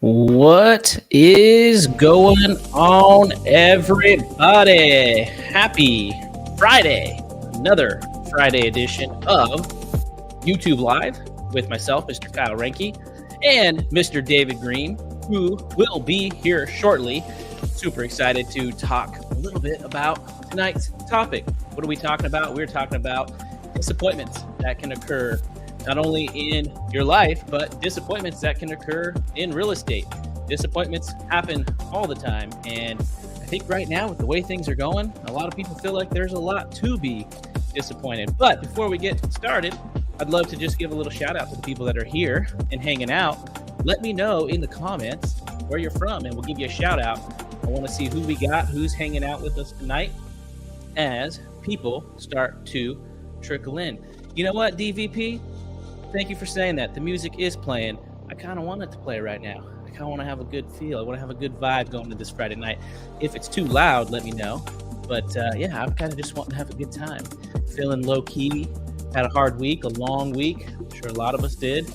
What is going on, everybody? Happy Friday. Another Friday edition of YouTube Live with myself, Mr. Kyle Renke, and Mr. David Green, who will be here shortly. Super excited to talk a little bit about tonight's topic. What are we talking about? We're talking about disappointments that can occur not only in your life, but disappointments that can occur in real estate. Disappointments happen all the time. And I think right now, with the way things are going, a lot of people feel like there's a lot to be disappointed. But before we get started, I'd love to just give a little shout out to the people that are here and hanging out. Let me know in the comments where you're from, and we'll give you a shout out. I want to see who we got, who's hanging out with us tonight as people start to trickle in. You know what, DVP? Thank you for saying that. The music is playing. I kind of want it to play right now. I kind of want to have a good feel. I want to have a good vibe going into this Friday night. If it's too loud, let me know. But yeah, I'm kind of just wanting to have a good time. Feeling low key. Had a hard week, a long week. I'm sure a lot of us did.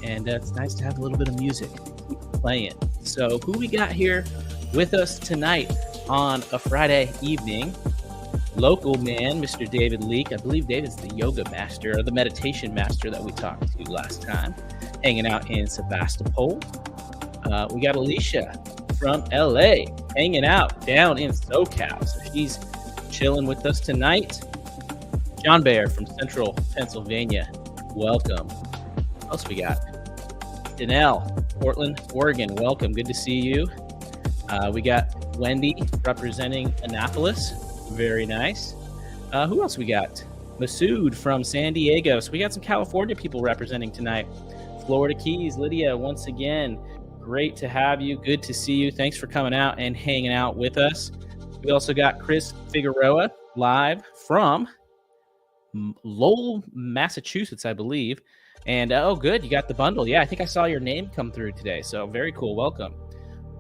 And it's nice to have a little bit of music keep playing. So who we got here with us tonight on a Friday evening? Local man, Mr. David Leake. I believe David's the yoga master or the meditation master that we talked to last time, hanging out in Sebastopol. We got Alicia from LA hanging out down in SoCal. So she's chilling with us tonight. John Bear from Central Pennsylvania. Welcome. What else we got? Danelle, Portland, Oregon. Welcome. Good to see you. We got Wendy representing Annapolis. Very nice. Who else we got? Masood from San Diego. So we got some California people representing tonight. Florida Keys, Lydia, once again, great to have you. Good to see you. Thanks for coming out and hanging out with us. We also got Chris Figueroa live from Lowell, Massachusetts, I believe. And oh, good. You got the bundle. Yeah, I think I saw your name come through today. So very cool. Welcome.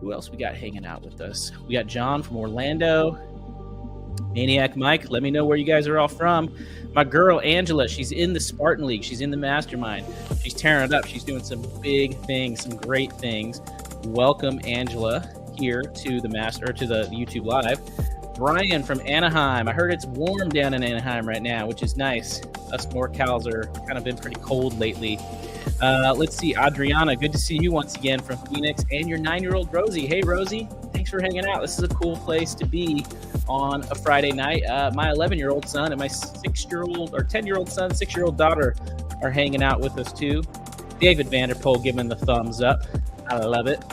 Who else we got hanging out with us? We got John from Orlando. Maniac Mike, let me know where you guys are all from. My girl Angela, she's in the Spartan League. She's in the mastermind. She's tearing it up. She's doing some big things, some great things. Welcome, Angela, here to the YouTube Live. Brian from Anaheim. I heard it's warm down in Anaheim right now, which is nice. Us NorCals are kind of been pretty cold lately. Let's see, Adriana, good to see you once again from Phoenix, and your 9-year-old Rosie. Hey, Rosie, thanks for hanging out. This is a cool place to be on a Friday night. My 11-year-old son and my 10-year-old son, 6-year-old daughter are hanging out with us too. David Vanderpool giving the thumbs up. I love it.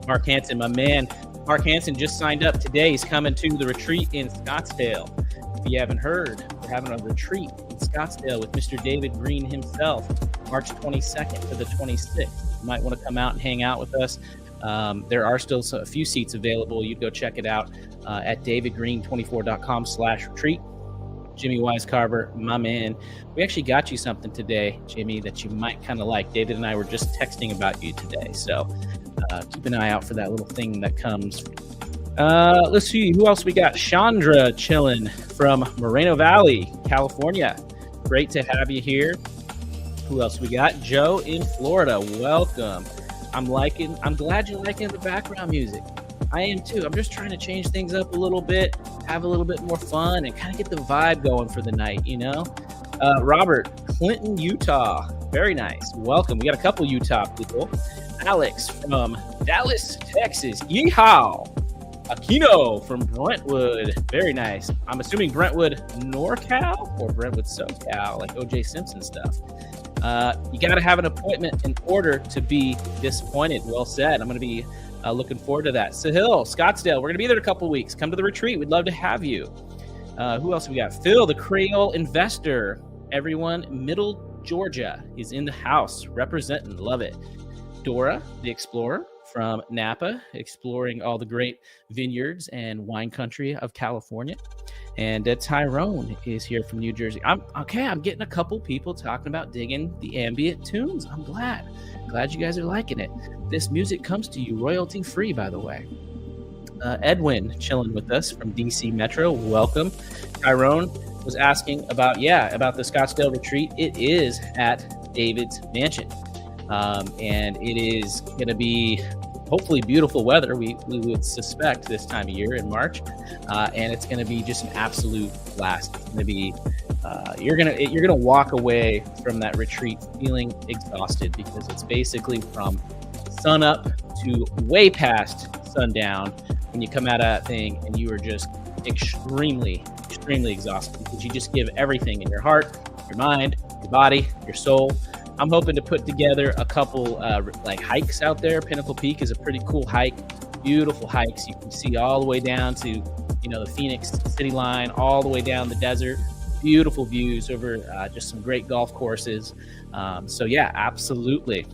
Mark Hansen, my man. Mark Hansen just signed up today. He's coming to the retreat in Scottsdale. If you haven't heard, we're having a retreat in Scottsdale with Mr. David Green himself, March 22nd to the 26th. You might want to come out and hang out with us. There are still a few seats available. You'd go check it out at davidgreen24.com/retreat. Jimmy Wisecarver, my man. We actually got you something today, Jimmy, that you might kind of like. David and I were just texting about you today. So keep an eye out for that little thing that comes. Let's see. Who else we got? Chandra chilling from Moreno Valley, California. Great to have you here. Who else we got? Joe in Florida. Welcome. I'm glad you're liking the background music. I am too. I'm just trying to change things up a little bit, have a little bit more fun, and kind of get the vibe going for the night, you know? Robert, Clinton, Utah. Very nice. Welcome. We got a couple Utah people. Alex from Dallas, Texas. Yeehaw. Aquino from Brentwood. Very nice. I'm assuming Brentwood NorCal or Brentwood SoCal, like O.J. Simpson stuff. You got to have an appointment in order to be disappointed. Well said. I'm going to be looking forward to that. Sahil, Scottsdale. We're going to be there in a couple weeks. Come to the retreat. We'd love to have you. Who else we got? Phil, the Creole investor. Everyone, Middle Georgia is in the house representing. Love it. Dora, the explorer from Napa, exploring all the great vineyards and wine country of California. And Tyrone is here from New Jersey. I'm getting a couple people talking about digging the ambient tunes. I'm glad you guys are liking it. This music comes to you royalty free, by the way. Edwin chilling with us from DC Metro. Welcome. Tyrone was asking about the Scottsdale retreat. It is at David's mansion. And it is going to be hopefully beautiful weather. We would suspect this time of year in March, and it's going to be just an absolute blast. It's going to be you're gonna walk away from that retreat feeling exhausted, because it's basically from sun up to way past sundown when you come out of that thing, and you are just extremely exhausted, because you just give everything in your heart, your mind, your body, your soul. I'm hoping to put together a couple like hikes out there. Pinnacle Peak is a pretty cool hike, beautiful hikes. You can see all the way down to, the Phoenix city line, all the way down the desert. Beautiful views over just some great golf courses. So yeah, absolutely.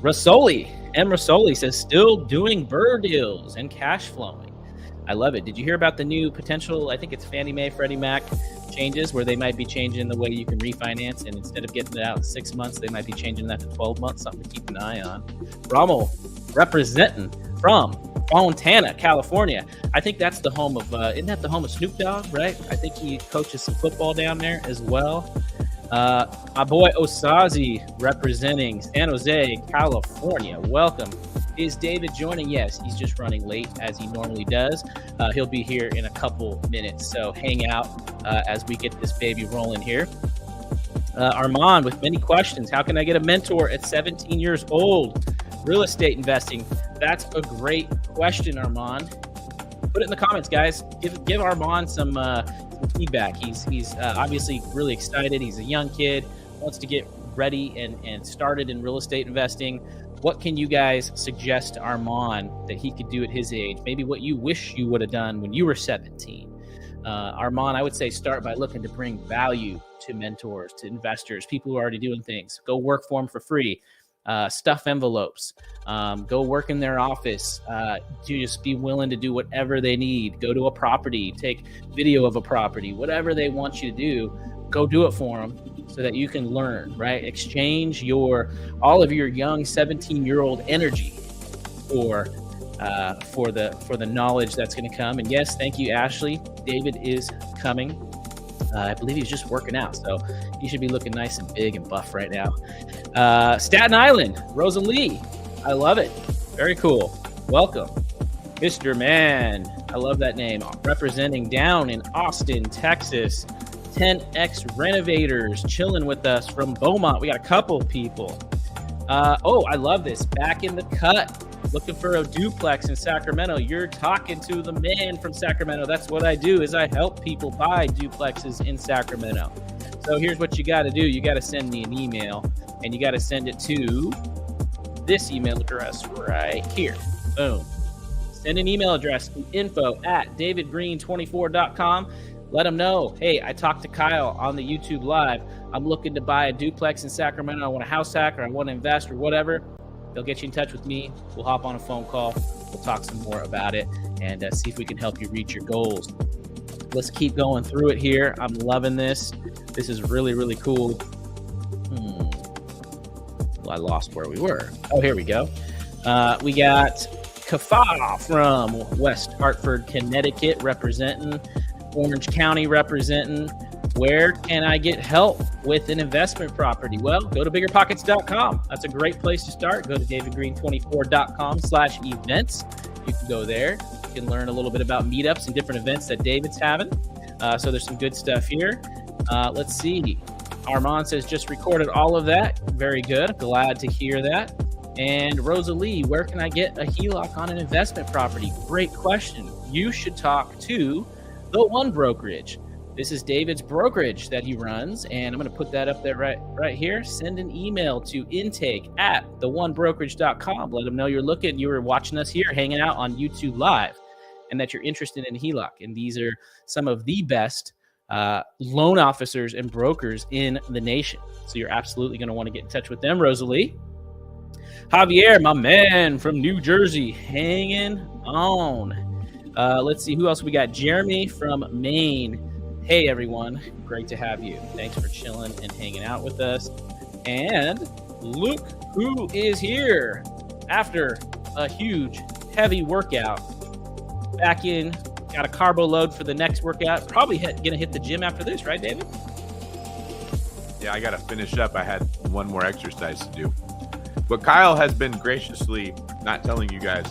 Rasoli says, still doing burr deals and cash flowing. I love it. Did you hear about the new potential, I think it's Fannie Mae, Freddie Mac changes, where they might be changing the way you can refinance, and instead of getting it out in 6 months, they might be changing that to 12 months, something to keep an eye on. Rommel representing from Fontana, California. I think that's the home of, isn't that the home of Snoop Dogg, right? I think he coaches some football down there as well. My boy Osazi representing San Jose, California. Welcome. Is David joining? Yes, he's just running late as he normally does. He'll be here in a couple minutes, so hang out as we get this baby rolling here. Armand with many questions. How can I get a mentor at 17 years old? Real estate investing. That's a great question, Armand. Put it in the comments, guys. Give Armand some feedback. He's obviously really excited. He's a young kid, wants to get ready and started in real estate investing. What can you guys suggest to Armand that he could do at his age? Maybe what you wish you would have done when you were 17. Armand, I would say start by looking to bring value to mentors, to investors, people who are already doing things. Go work for them for free. Stuff envelopes. Go work in their office. Just be willing to do whatever they need. Go to a property. Take video of a property. Whatever they want you to do, go do it for them, so that you can learn, right? Exchange all of your young 17-year-old energy for the knowledge that's going to come. And yes, thank you, Ashley. David is coming. I believe he's just working out, so he should be looking nice and big and buff right now. Staten Island, Rosalie. I love it. Very cool. Welcome. Mr. Man. I love that name. Representing down in Austin, Texas. 10X Renovators chilling with us from Beaumont. We got a couple people. I love this. Back in the cut. Looking for a duplex in Sacramento. You're talking to the man from Sacramento. That's what I do, is I help people buy duplexes in Sacramento. So here's what you got to do. You got to send me an email, and you got to send it to this email address right here. Boom. Send an email address to info@davidgreen24.com. Let them know, hey, I talked to Kyle on the YouTube Live. I'm looking to buy a duplex in Sacramento. I want a house hack, or I want to invest, or whatever. They'll get you in touch with me. We'll hop on a phone call. We'll talk some more about it and see if we can help you reach your goals. Let's keep going through it here. I'm loving this. This is really, really cool. Well, I lost where we were. Oh, here we go. We got Kafa from West Hartford, Connecticut, representing. Orange County representing. Where can I get help with an investment property? Well, go to biggerpockets.com. That's a great place to start. Go to davidgreen24.com/events. You can go there. You can learn a little bit about meetups and different events that David's having. So there's some good stuff here. Let's see. Armand says just recorded all of that. Very good. Glad to hear that. And Rosalie, where can I get a HELOC on an investment property? Great question. You should talk to The One Brokerage. This is David's brokerage that he runs, and I'm going to put that up there right here. Send an email to intake@theonebrokerage.com. Let them know you were watching us here, hanging out on YouTube Live, and that you're interested in HELOC. And these are some of the best loan officers and brokers in the nation. So you're absolutely going to want to get in touch with them, Rosalie. Javier, my man from New Jersey, hanging on. Let's see who else we got. Jeremy from Maine. Hey, everyone. Great to have you. Thanks for chilling and hanging out with us. And look who is here after a huge, heavy workout. Back in, got a carbo load for the next workout. Probably going to hit the gym after this, right, David? Yeah, I got to finish up. I had one more exercise to do. What Kyle has been graciously not telling you guys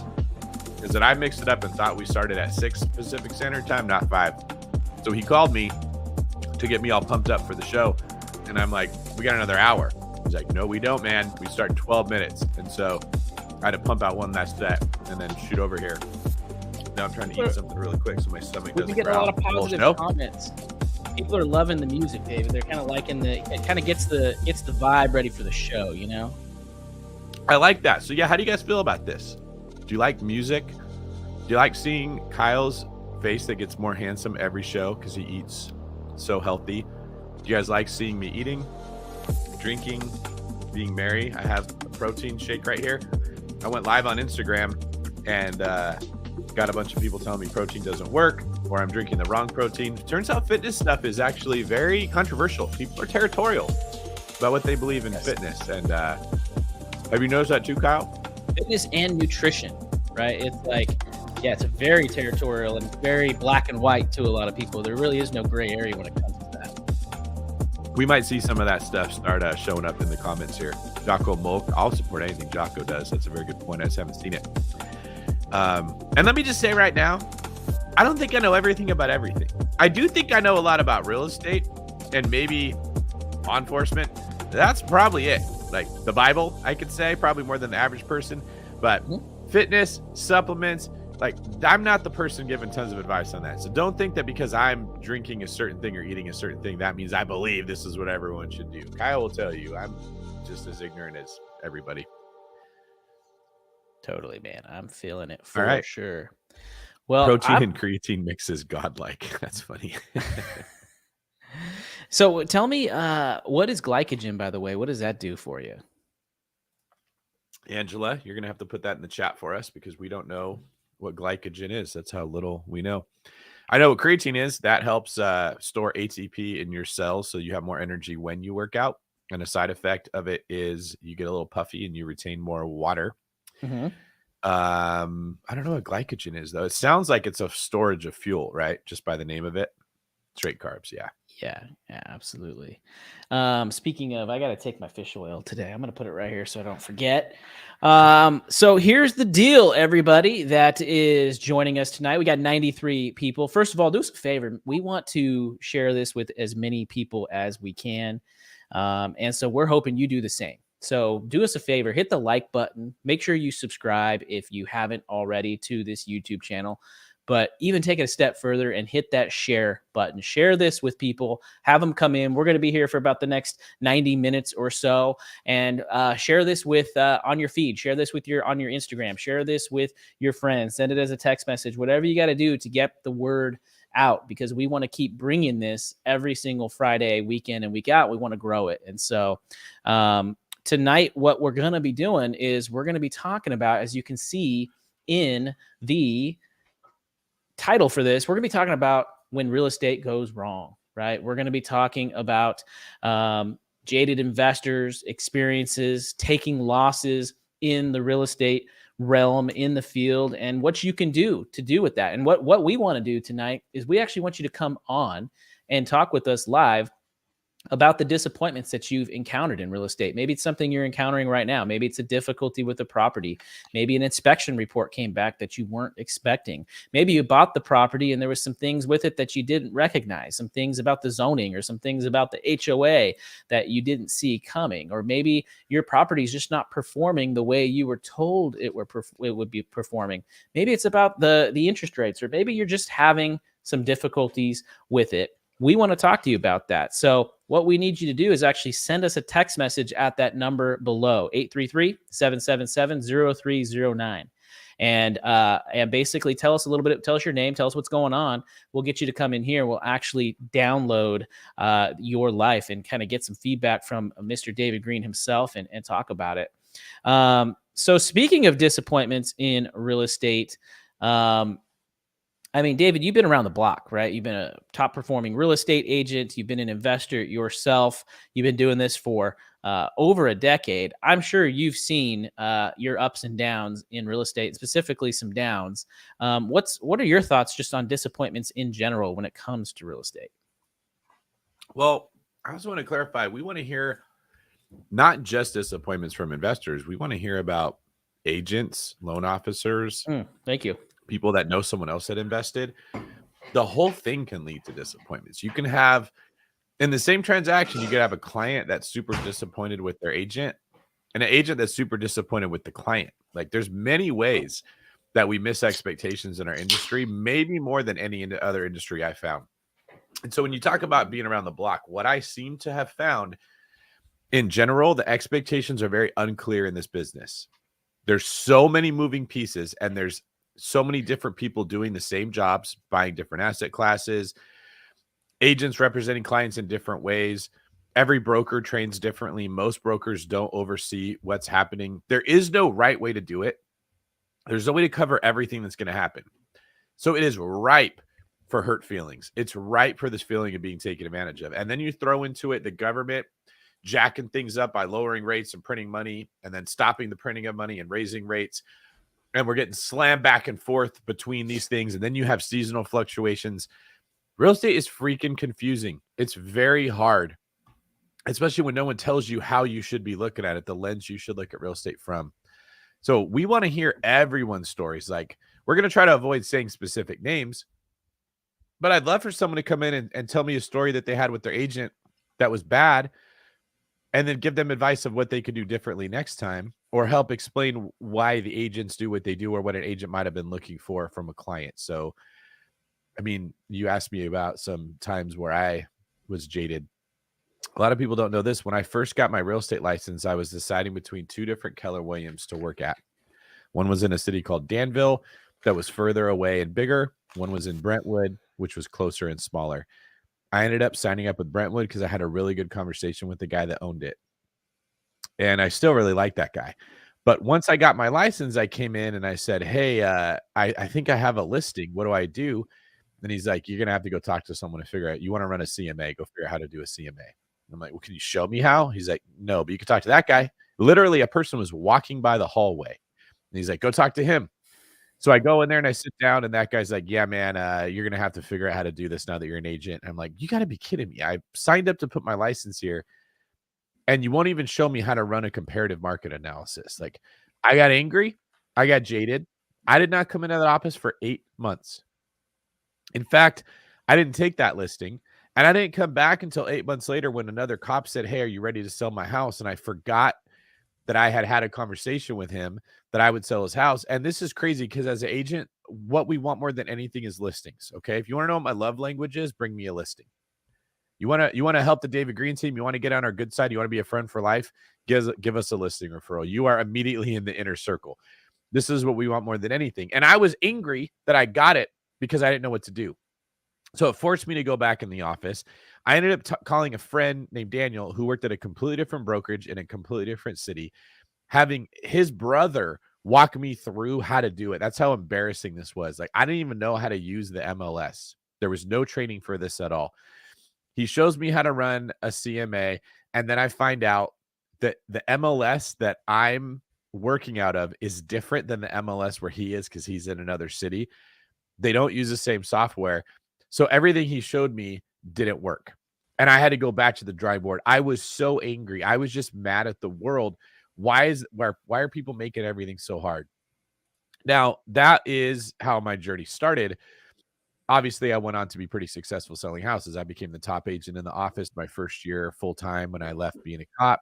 is that I mixed it up and thought we started at 6 Pacific Standard Time, not 5. So he called me to get me all pumped up for the show. And I'm like, we got another hour. He's like, no, we don't, man. We start in 12 minutes. And so I had to pump out one last set and then shoot over here. Now I'm trying to eat something really quick so my stomach doesn't get growl. a lot of positive comments. People are loving the music, David. They're kind of liking it kind of gets the vibe ready for the show, you know? I like that. So yeah, how do you guys feel about this? Do you like music? Do you like seeing Kyle's face that gets more handsome every show because he eats so healthy? Do you guys like seeing me eating, drinking, being merry? I have a protein shake right here. I went live on Instagram and got a bunch of people telling me protein doesn't work or I'm drinking the wrong protein. Turns out fitness stuff is actually very controversial. People are territorial about what they believe in fitness. And have you noticed that too, Kyle? Fitness and nutrition, right? It's like, yeah, it's a very territorial and very black and white to a lot of people. There really is no gray area when it comes to that. We might see some of that stuff start showing up in the comments here. Jocko Molk, I'll support anything Jocko does. That's a very good point. I just haven't seen it. And let me just say right now, I don't think I know everything about everything. I do think I know a lot about real estate and maybe law enforcement. That's probably it. Like the Bible, I could say, probably more than the average person. But fitness, supplements, like I'm not the person giving tons of advice on that. So don't think that because I'm drinking a certain thing or eating a certain thing, that means I believe this is what everyone should do. Kyle will tell you I'm just as ignorant as everybody. Totally, man. I'm feeling it for sure. Well, protein and creatine mix is godlike. That's funny. So tell me, what is glycogen, by the way? What does that do for you? Angela, you're going to have to put that in the chat for us because we don't know what glycogen is. That's how little we know. I know what creatine is. That helps store ATP in your cells so you have more energy when you work out. And a side effect of it is you get a little puffy and you retain more water. Mm-hmm. I don't know what glycogen is, though. It sounds like it's a storage of fuel, right? Just by the name of it. Straight carbs, yeah. Yeah, absolutely. Speaking of, I got to take my fish oil today. I'm going to put it right here so I don't forget. So here's the deal, everybody that is joining us tonight. We got 93 people. First of all, do us a favor. We want to share this with as many people as we can. And so we're hoping you do the same. So do us a favor, hit the like button. Make sure you subscribe if you haven't already to this YouTube channel. But even take it a step further and hit that share button. Share this with people. Have them come in. We're going to be here for about the next 90 minutes or so. And share this with on your feed. Share this with on your Instagram. Share this with your friends. Send it as a text message. Whatever you got to do to get the word out, because we want to keep bringing this every single Friday, week in and week out. We want to grow it. And so tonight, what we're going to be doing is we're going to be talking about, as you can see in the title for this, we're going to be talking about when real estate goes wrong, right? We're going to be talking about jaded investors, experiences, taking losses in the real estate realm, in the field, and what you can do to do with that. And what we want to do tonight is we actually want you to come on and talk with us live about the disappointments that you've encountered in real estate. Maybe it's something you're encountering right now. Maybe it's a difficulty with the property. Maybe an inspection report came back that you weren't expecting. Maybe you bought the property and there was some things with it that you didn't recognize, some things about the zoning or some things about the HOA that you didn't see coming. Or maybe your property is just not performing the way you were told it would be performing. Maybe it's about the interest rates, or maybe you're just having some difficulties with it. We want to talk to you about that. So what we need you to do is actually send us a text message at that number below, 833-777-0309. And basically tell us a little bit, tell us your name, tell us what's going on. We'll get you to come in here. We'll actually download your life and kind of get some feedback from Mr. David Green himself and talk about it. So speaking of disappointments in real estate, I mean, David, you've been around the block, right? You've been a top performing real estate agent. You've been an investor yourself. You've been doing this for over a decade. I'm sure you've seen your ups and downs in real estate, specifically some downs. What are your thoughts just on disappointments in general when it comes to real estate? Well, I also want to clarify, we want to hear not just disappointments from investors. We want to hear about agents, loan officers, Thank you. people that know someone else that invested. The whole thing can lead to disappointments. You can have, in the same transaction, you could have a client that's super disappointed with their agent and an agent that's super disappointed with the client. Like, there's many ways that we miss expectations in our industry, maybe more than any other industry I found. And so when you talk about being around the block, what I seem to have found in general, the expectations are very unclear in this business. There's so many moving pieces, and there's so many different people doing the same jobs, buying different asset classes, agents representing clients in different ways. Every broker trains differently. Most brokers don't oversee what's happening. There is no right way to do it. There's no way to cover everything that's going to happen. So it is ripe for hurt feelings. It's ripe for this feeling of being taken advantage of. And then you throw into it the government jacking things up by lowering rates and printing money, and then stopping the printing of money and raising rates. And we're getting slammed back and forth between these things. And then you have seasonal fluctuations. Real estate is freaking confusing. It's very hard, especially when no one tells you how you should be looking at it, the lens you should look at real estate from. So we want to hear everyone's stories. Like, we're going to try to avoid saying specific names, but I'd love for someone to come in and tell me a story that they had with their agent that was bad, and then give them advice of what they could do differently next time, or help explain why the agents do what they do, or what an agent might have been looking for from a client. So, I mean, you asked me about some times where I was jaded. A lot of people don't know this. When I first got my real estate license, I was deciding between two different Keller Williams to work at. One was in a city called Danville that was further away and bigger. One was in Brentwood, which was closer and smaller. I ended up signing up with Brentwood because I had a really good conversation with the guy that owned it. And I still really like that guy. But once I got my license, I came in and I said, hey, I think I have a listing. What do I do? And he's like, you're going to have to go talk to someone to figure out. You want to run a CMA, go figure out how to do a CMA. And I'm like, well, can you show me how? He's like, no, but you can talk to that guy. Literally, a person was walking by the hallway. And he's like, go talk to him. So I go in there and I sit down, and that guy's like, yeah, man, you're going to have to figure out how to do this now that you're an agent. And I'm like, you got to be kidding me. I signed up to put my license here, and you won't even show me how to run a comparative market analysis. Like, I got angry. I got jaded. I did not come into that office for 8 months. In fact, I didn't take that listing, and I didn't come back until 8 months later when another cop said, hey, are you ready to sell my house? And I forgot that I had a conversation with him that I would sell his house. And this is crazy because as an agent, what we want more than anything is listings. Okay. If you want to know what my love language is, bring me a listing. You want to help the David Green team. You want to get on our good side. You want to be a friend for life. Give us a listing referral. You are immediately in the inner circle. This is what we want more than anything. And I was angry that I got it because I didn't know what to do. So it forced me to go back in the office. I ended up calling a friend named Daniel who worked at a completely different brokerage in a completely different city, having his brother walk me through how to do it. That's how embarrassing this was. Like, I didn't even know how to use the MLS. There was no training for this at all. He shows me how to run a CMA, and then I find out that the MLS that I'm working out of is different than the MLS where he is because he's in another city. They don't use the same software. So everything he showed me didn't work. And I had to go back to the drawing board. I was so angry. I was just mad at the world. Why are people making everything so hard? Now, that is how my journey started. Obviously, I went on to be pretty successful selling houses. I became the top agent in the office my first year full time when I left being a cop.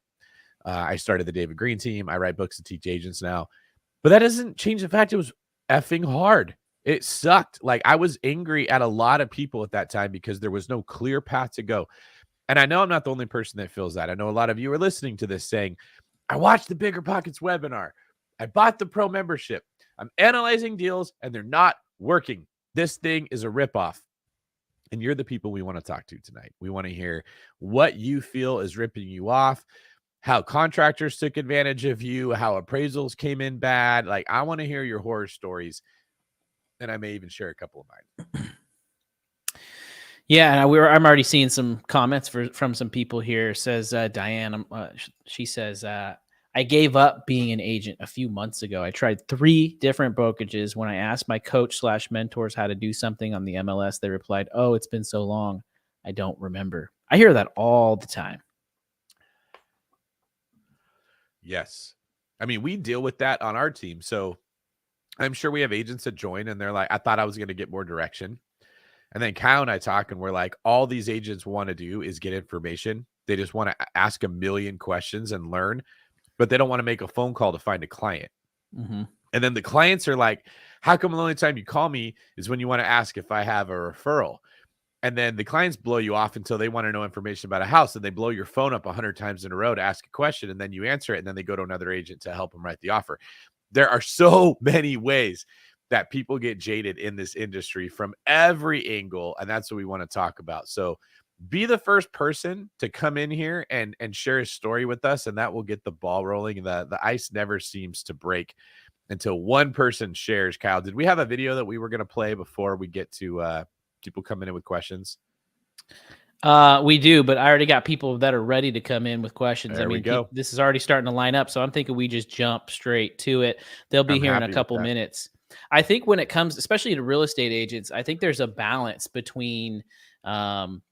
I started the David Green team. I write books to teach agents now. But that doesn't change the fact it was effing hard. It sucked. Like, I was angry at a lot of people at that time because there was no clear path to go. And I know I'm not the only person that feels that. I know a lot of you are listening to this saying, I watched the Bigger Pockets webinar. I bought the pro membership. I'm analyzing deals and they're not working. This thing is a ripoff. And you're the people we want to talk to tonight. We want to hear what you feel is ripping you off, how contractors took advantage of you, how appraisals came in bad. Like, I want to hear your horror stories. And I may even share a couple of mine. Yeah, and I'm already seeing some comments from some people here. Says Diane, she says, I gave up being an agent a few months ago. I tried 3 different brokerages. When I asked my coach/mentors how to do something on the MLS, they replied, oh, it's been so long, I don't remember. I hear that all the time. Yes. I mean, we deal with that on our team. So I'm sure we have agents that join and they're like, I thought I was going to get more direction. And then Kyle and I talk and we're like, all these agents want to do is get information. They just want to ask a million questions and learn, but they don't want to make a phone call to find a client. Mm-hmm. And then the clients are like, how come the only time you call me is when you want to ask if I have a referral? And then the clients blow you off until they want to know information about a house, and they blow your phone up 100 times in a row to ask a question, and then you answer it, and then they go to another agent to help them write the offer. There are so many ways that people get jaded in this industry from every angle, and that's what we want to talk about. So be the first person to come in here and share a story with us, and that will get the ball rolling. The ice never seems to break until one person shares. Kyle, did we have a video that we were going to play before we get to people coming in with questions? We do, but I already got people that are ready to come in with questions. There we go. This is already starting to line up, so I'm thinking we just jump straight to it. They'll be here in a couple minutes. I think when it comes, especially to real estate agents, I think there's a balance between knowledge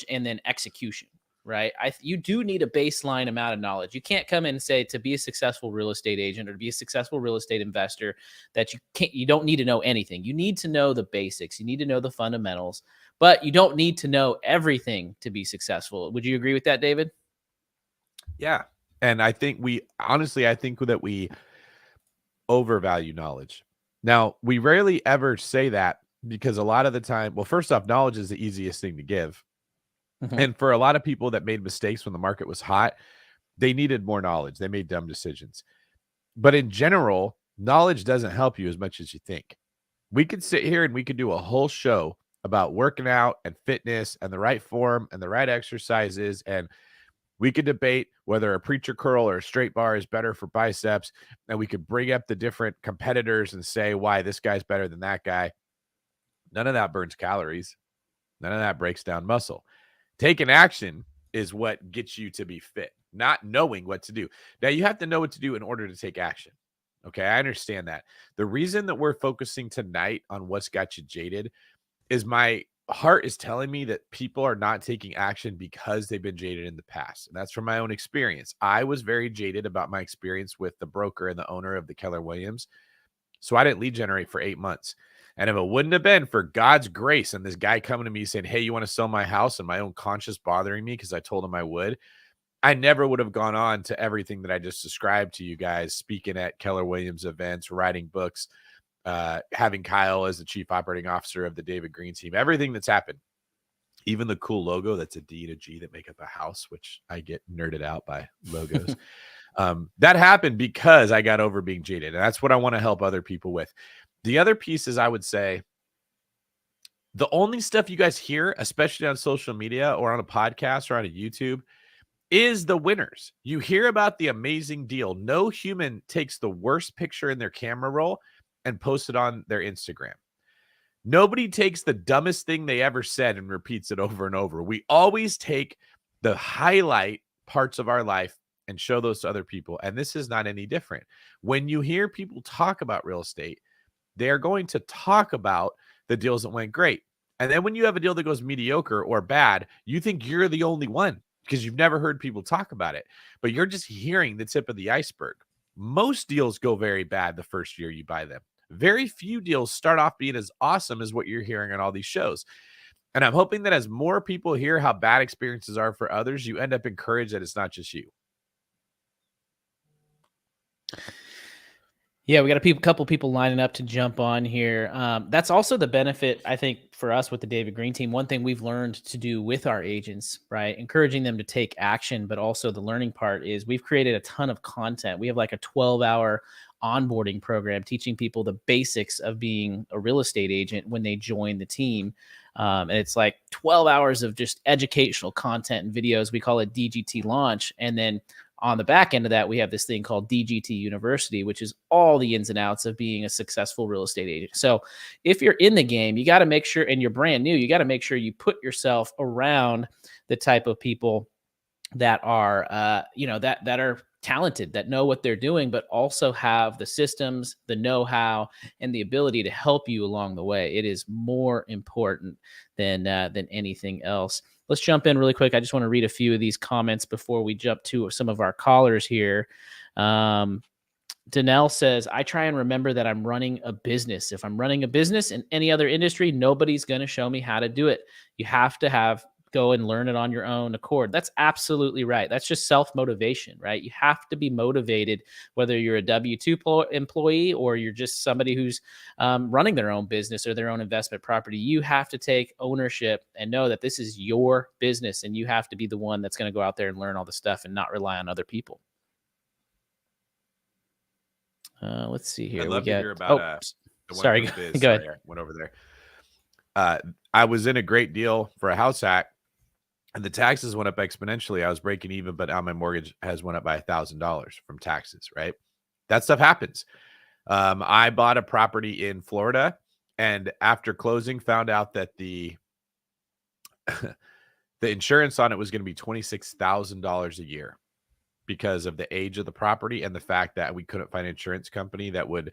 and then execution, right? You do need a baseline amount of knowledge. You can't come in and say to be a successful real estate agent or to be a successful real estate investor that you don't need to know anything. You need to know the basics. You need to know the fundamentals, but you don't need to know everything to be successful. Would you agree with that, David? Yeah. And I think I think that we overvalue knowledge. Now, we rarely ever say that because a lot of the time, well, first off, knowledge is the easiest thing to give. Mm-hmm. And for a lot of people that made mistakes when the market was hot, they needed more knowledge. They made dumb decisions. But in general, knowledge doesn't help you as much as you think. We could sit here and we could do a whole show about working out and fitness and the right form and the right exercises. And we could debate whether a preacher curl or a straight bar is better for biceps. And we could bring up the different competitors and say why this guy's better than that guy. None of that burns calories. None of that breaks down muscle. Taking action is what gets you to be fit, not knowing what to do. Now, you have to know what to do in order to take action. Okay, I understand that. The reason that we're focusing tonight on what's got you jaded is my heart is telling me that people are not taking action because they've been jaded in the past. And that's from my own experience. I was very jaded about my experience with the broker and the owner of the Keller Williams. So I didn't lead generate for 8 months. And if it wouldn't have been for God's grace and this guy coming to me saying, hey, you want to sell my house, and my own conscience bothering me because I told him I would, I never would have gone on to everything that I just described to you guys, speaking at Keller Williams events, writing books, having Kyle as the chief operating officer of the David Green team, everything that's happened, even the cool logo that's a D and a G that make up a house, which I get nerded out by logos. That happened because I got over being jaded. And that's what I want to help other people with. The other piece is, I would say, the only stuff you guys hear, especially on social media or on a podcast or on a YouTube, is the winners. You hear about the amazing deal. No human takes the worst picture in their camera roll and posts it on their Instagram. Nobody takes the dumbest thing they ever said and repeats it over and over. We always take the highlight parts of our life and show those to other people. And this is not any different. When you hear people talk about real estate, they're going to talk about the deals that went great. And then when you have a deal that goes mediocre or bad, you think you're the only one because you've never heard people talk about it. But you're just hearing the tip of the iceberg. Most deals go very bad the first year you buy them. Very few deals start off being as awesome as what you're hearing on all these shows. And I'm hoping that as more people hear how bad experiences are for others, you end up encouraged that it's not just you. Yeah, we got a couple people lining up to jump on here. That's also the benefit, I think, for us with the David Green team. One thing we've learned to do with our agents, right, encouraging them to take action, but also the learning part is we've created a ton of content. We have like a 12-hour onboarding program teaching people the basics of being a real estate agent when they join the team. And it's like 12 hours of just educational content and videos. We call it DGT Launch. And then on the back end of that, we have this thing called DGT University, which is all the ins and outs of being a successful real estate agent. So if you're in the game, you got to make sure, and you're brand new, you got to make sure you put yourself around the type of people that are, that are talented, that know what they're doing, but also have the systems, the know-how, and the ability to help you along the way. It is more important than anything else. let's jump in really quick. I just want to read a few of these comments before we jump to some of our callers here. Danelle says, I try and remember that I'm running a business. If I'm running a business in any other industry, nobody's going to show me how to do it. You have to go and learn it on your own accord. That's absolutely right. That's just self-motivation, right? You have to be motivated, whether you're a W-2 employee or you're just somebody who's running their own business or their own investment property. You have to take ownership and know that this is your business, and you have to be the one that's going to go out there and learn all the stuff and not rely on other people. Let's see here. I'd love to hear about the one sorry, from Biz. go ahead. Sorry, I went over there. I was in a great deal for a house hack, and the taxes went up exponentially. I was breaking even, but now my mortgage has went up by $1,000 from taxes, right? That stuff happens. I bought a property in Florida, and after closing, found out that the insurance on it was going to be $26,000 a year, because of the age of the property and the fact that we couldn't find an insurance company that would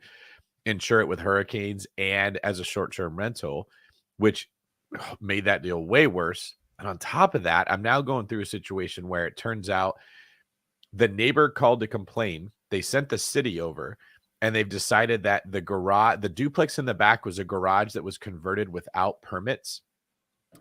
insure it with hurricanes and as a short-term rental, which made that deal way worse. And on top of that, I'm now going through a situation where it turns out the neighbor called to complain. They sent the city over, and they've decided that the duplex in the back was a garage that was converted without permits.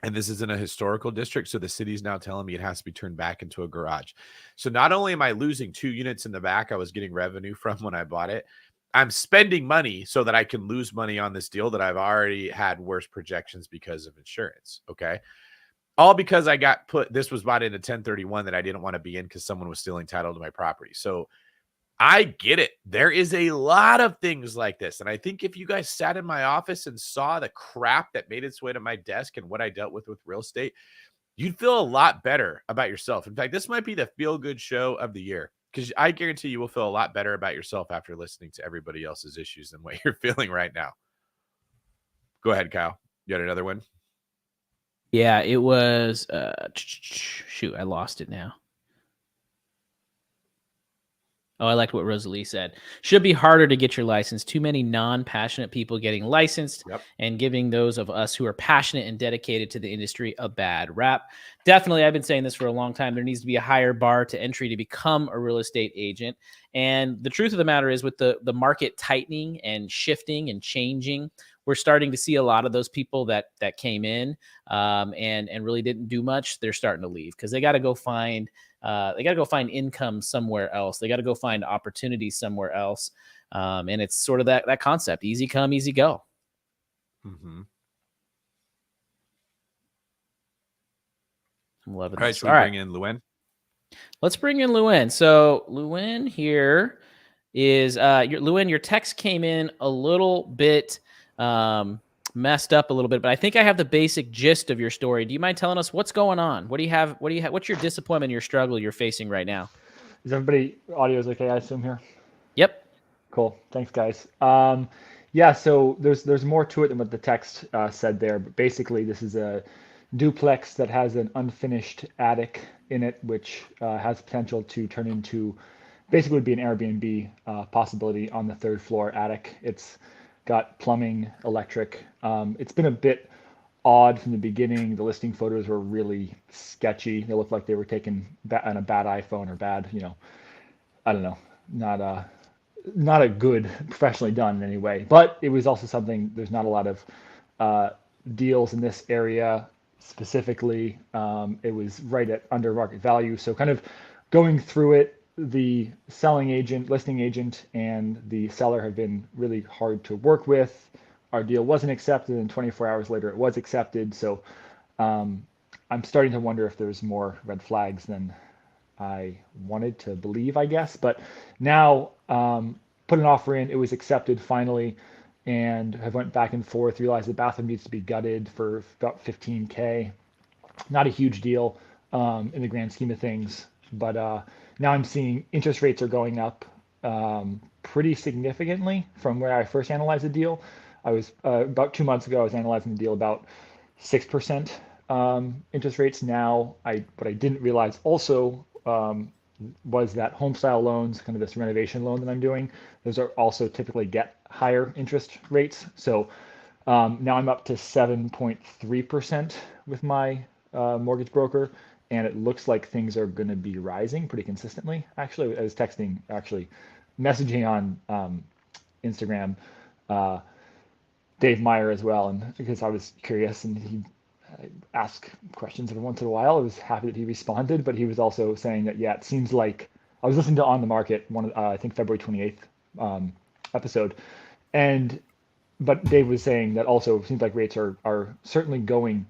And this is in a historical district. So the city's now telling me it has to be turned back into a garage. So not only am I losing 2 units in the back I was getting revenue from when I bought it, I'm spending money so that I can lose money on this deal that I've already had worse projections because of insurance. Okay. All because this was bought in a 1031 that I didn't want to be in because someone was stealing title to my property. So I get it. There is a lot of things like this. And I think if you guys sat in my office and saw the crap that made its way to my desk and what I dealt with real estate, you'd feel a lot better about yourself. In fact, this might be the feel-good show of the year, because I guarantee you will feel a lot better about yourself after listening to everybody else's issues than what you're feeling right now. Go ahead, Kyle. You got another one? Yeah, it was, shoot, I lost it now. Oh, I liked what Rosalie said. Should be harder to get your license. Too many non-passionate people getting licensed and giving those of us who are passionate and dedicated to the industry a bad rap. Definitely, I've been saying this for a long time. There needs to be a higher bar to entry to become a real estate agent. And the truth of the matter is, with the market tightening and shifting and changing, we're starting to see a lot of those people that came in and really didn't do much. They're starting to leave because they got to go find income somewhere else. They got to go find opportunities somewhere else. And it's sort of that concept: easy come, easy go. Mm-hmm. I'm loving All right, this. should we bring in Luanne? Let's bring in Luanne. So Luanne here is Luanne, your text came in a little bit messed up a little bit, but I think I have the basic gist of your story. Do you mind telling us what's going on? What do you have? What's your disappointment, your struggle you're facing right now? Is everybody audio's okay, I assume, here? Yep. Cool. Thanks, guys. Yeah, so there's more to it than what the text said there, but basically this is a duplex that has an unfinished attic in it, which has potential to turn into, basically would be an Airbnb possibility on the 3rd floor attic. It's got plumbing, electric. It's been a bit odd from the beginning. The listing photos were really sketchy. They looked like they were taken on a bad iPhone or bad, I don't know, not a good, professionally done in any way. But it was also something, there's not a lot of deals in this area specifically. It was right at under market value. So kind of going through it, the listing agent, and the seller have been really hard to work with. Our deal wasn't accepted, and 24 hours later it was accepted. So I'm starting to wonder if there's more red flags than I wanted to believe, I guess. But now put an offer in, it was accepted finally, and have went back and forth, realized the bathroom needs to be gutted for about $15K. Not a huge deal in the grand scheme of things, but now I'm seeing interest rates are going up pretty significantly from where I first analyzed the deal. I was about 2 months ago, I was analyzing the deal about 6% interest rates. Now, what I didn't realize also was that home style loans, kind of this renovation loan that I'm doing, those are also typically get higher interest rates. So now I'm up to 7.3% with my mortgage broker, and it looks like things are going to be rising pretty consistently. Actually, I was messaging on Instagram Dave Meyer as well, and because I was curious, and he asked questions every once in a while. I was happy that he responded, but he was also saying that it seems like I was listening to On the Market I think February 28th episode, and but Dave was saying that also it seems like rates are certainly going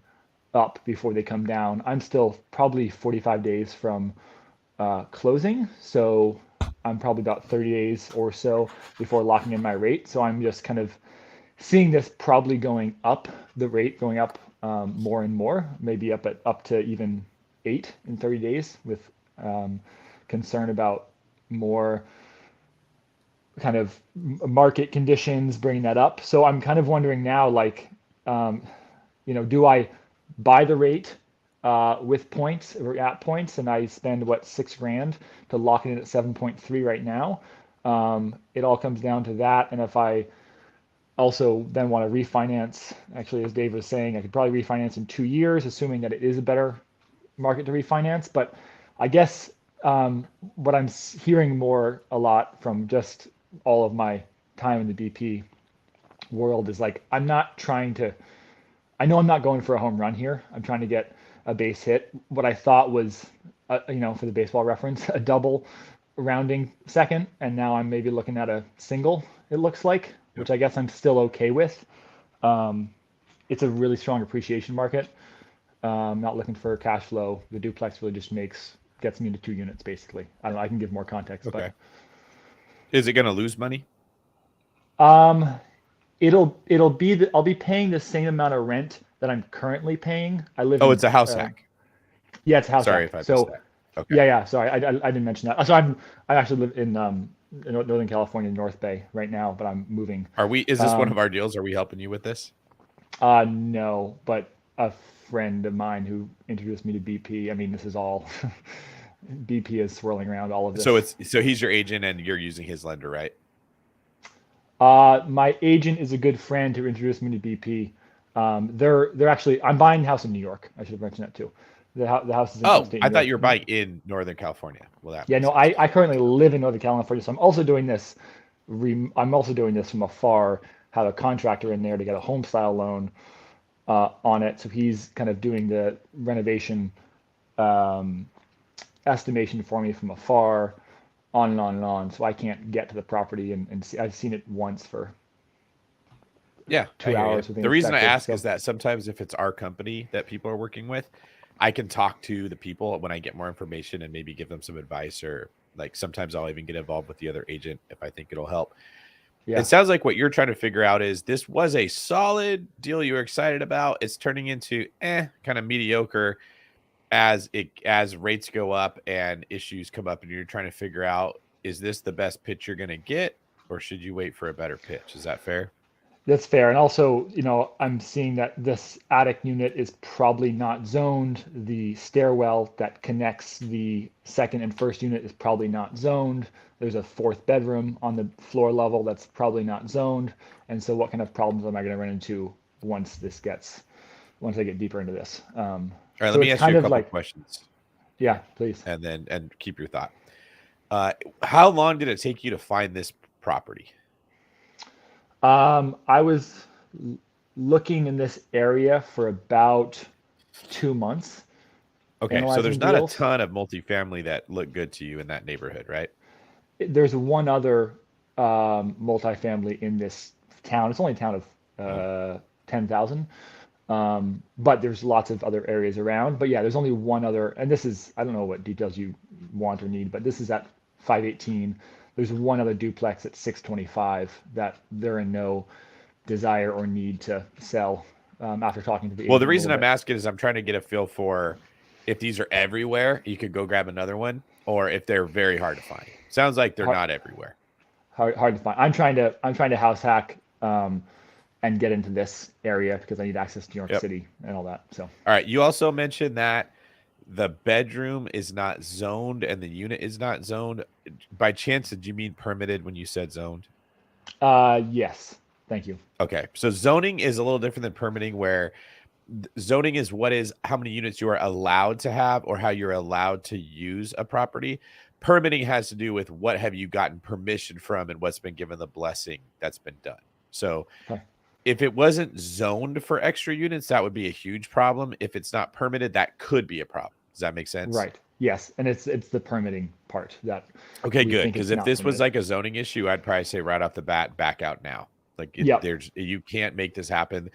up before they come down. I'm still probably 45 days from closing, so I'm probably about 30 days or so before locking in my rate. So I'm just kind of seeing this probably going up, the rate going up more and more, maybe up to even 8 in 30 days, with concern about more kind of market conditions bringing that up. So I'm kind of wondering now, like, do I buy the rate with points or at points, and I spend what, $6,000 to lock it in at 7.3 right now? It all comes down to that, and if I also then want to refinance, actually, as Dave was saying, I could probably refinance in 2 years, assuming that it is a better market to refinance. But I guess what I'm hearing more a lot from just all of my time in the BP world is like, I know I'm not going for a home run here. I'm trying to get a base hit. What I thought was, for the baseball reference, a double rounding second, and now I'm maybe looking at a single, it looks like, which I guess I'm still okay with. It's a really strong appreciation market. I'm not looking for cash flow. The duplex really just gets me into 2 units, basically. I don't know, I can give more context. Okay. Is it going to lose money? But I'll be paying the same amount of rent that I'm currently paying. I live it's a house hack. Yeah, it's a house Sorry hack. if I missed that. Okay. Yeah, sorry, I didn't mention that. So I actually live in Northern California, North Bay right now, but I'm moving. Is this one of our deals? Are we helping you with this? No, but a friend of mine who introduced me to BP. I mean, this is all BP is swirling around all of this. So he's your agent and you're using his lender, right? My agent is a good friend who introduced me to BP. They're actually, I'm buying a house in New York. I should have mentioned that too. The house is in upstate New I York. thought you were buying in Northern California. Well, I currently live in Northern California, so I'm also doing this. I'm also doing this from afar. Have a contractor in there to get a home style loan on it. So he's kind of doing the renovation estimation for me from afar, on and on and on. So I can't get to the property and see. I've seen it once for 2 hours. The reason I ask is that sometimes if it's our company that people are working with, I can talk to the people when I get more information and maybe give them some advice, or like sometimes I'll even get involved with the other agent if I think it'll help. Yeah. It sounds like what you're trying to figure out is this was a solid deal you were excited about. It's turning into kind of mediocre as rates go up and issues come up, and you're trying to figure out, is this the best pitch you're going to get, or should you wait for a better pitch? Is that fair? That's fair. And also, I'm seeing that this attic unit is probably not zoned. The stairwell that connects the second and first unit is probably not zoned. There's a 4th bedroom on the floor level that's probably not zoned. And so what kind of problems am I going to run into once I get deeper into this? All right, let me ask you a couple questions. Yeah, please. And keep your thought. How long did it take you to find this property? I was looking in this area for about 2 months. Okay, so there's not a ton of multifamily that look good to you in that neighborhood, right? There's one other multifamily in this town. It's only a town of 10,000, but there's lots of other areas around. But yeah, there's only one other, and this is, I don't know what details you want or need, but this is at 518. There's one other duplex at 625 that they're in no desire or need to sell after talking to the agent. Well, the reason I'm asking is I'm trying to get a feel for if these are everywhere, you could go grab another one, or if they're very hard to find. Sounds like they're not everywhere. Hard to find. I'm trying to house hack and get into this area because I need access to New York City and all that. So, all right. You also mentioned that the bedroom is not zoned and the unit is not zoned. By chance, did you mean permitted when you said zoned? Yes. Thank you. Okay. So zoning is a little different than permitting, where zoning is how many units you are allowed to have or how you're allowed to use a property. Permitting has to do with what have you gotten permission from and what's been given the blessing that's been done. So Okay. if it wasn't zoned for extra units, that would be a huge problem. If it's not permitted, that could be a problem. Does that make sense? Right. Yes, and it's the permitting part that Okay, we good. think Because it's if not this was permitted. like a zoning issue, I'd probably say right off the bat, back out now. Like Yep. you can't make this happen.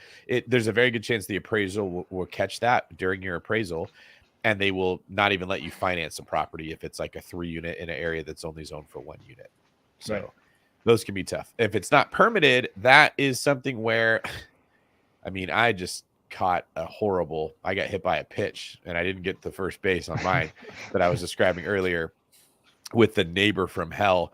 There's a very good chance the appraisal will catch that during your appraisal, and they will not even let you finance the property if it's like a 3-unit in an area that's only zoned for 1 unit. So Right. those can be tough. If it's not permitted, that is something where, I mean, I just caught I got hit by a pitch and I didn't get the first base on mine that I was describing earlier with the neighbor from hell.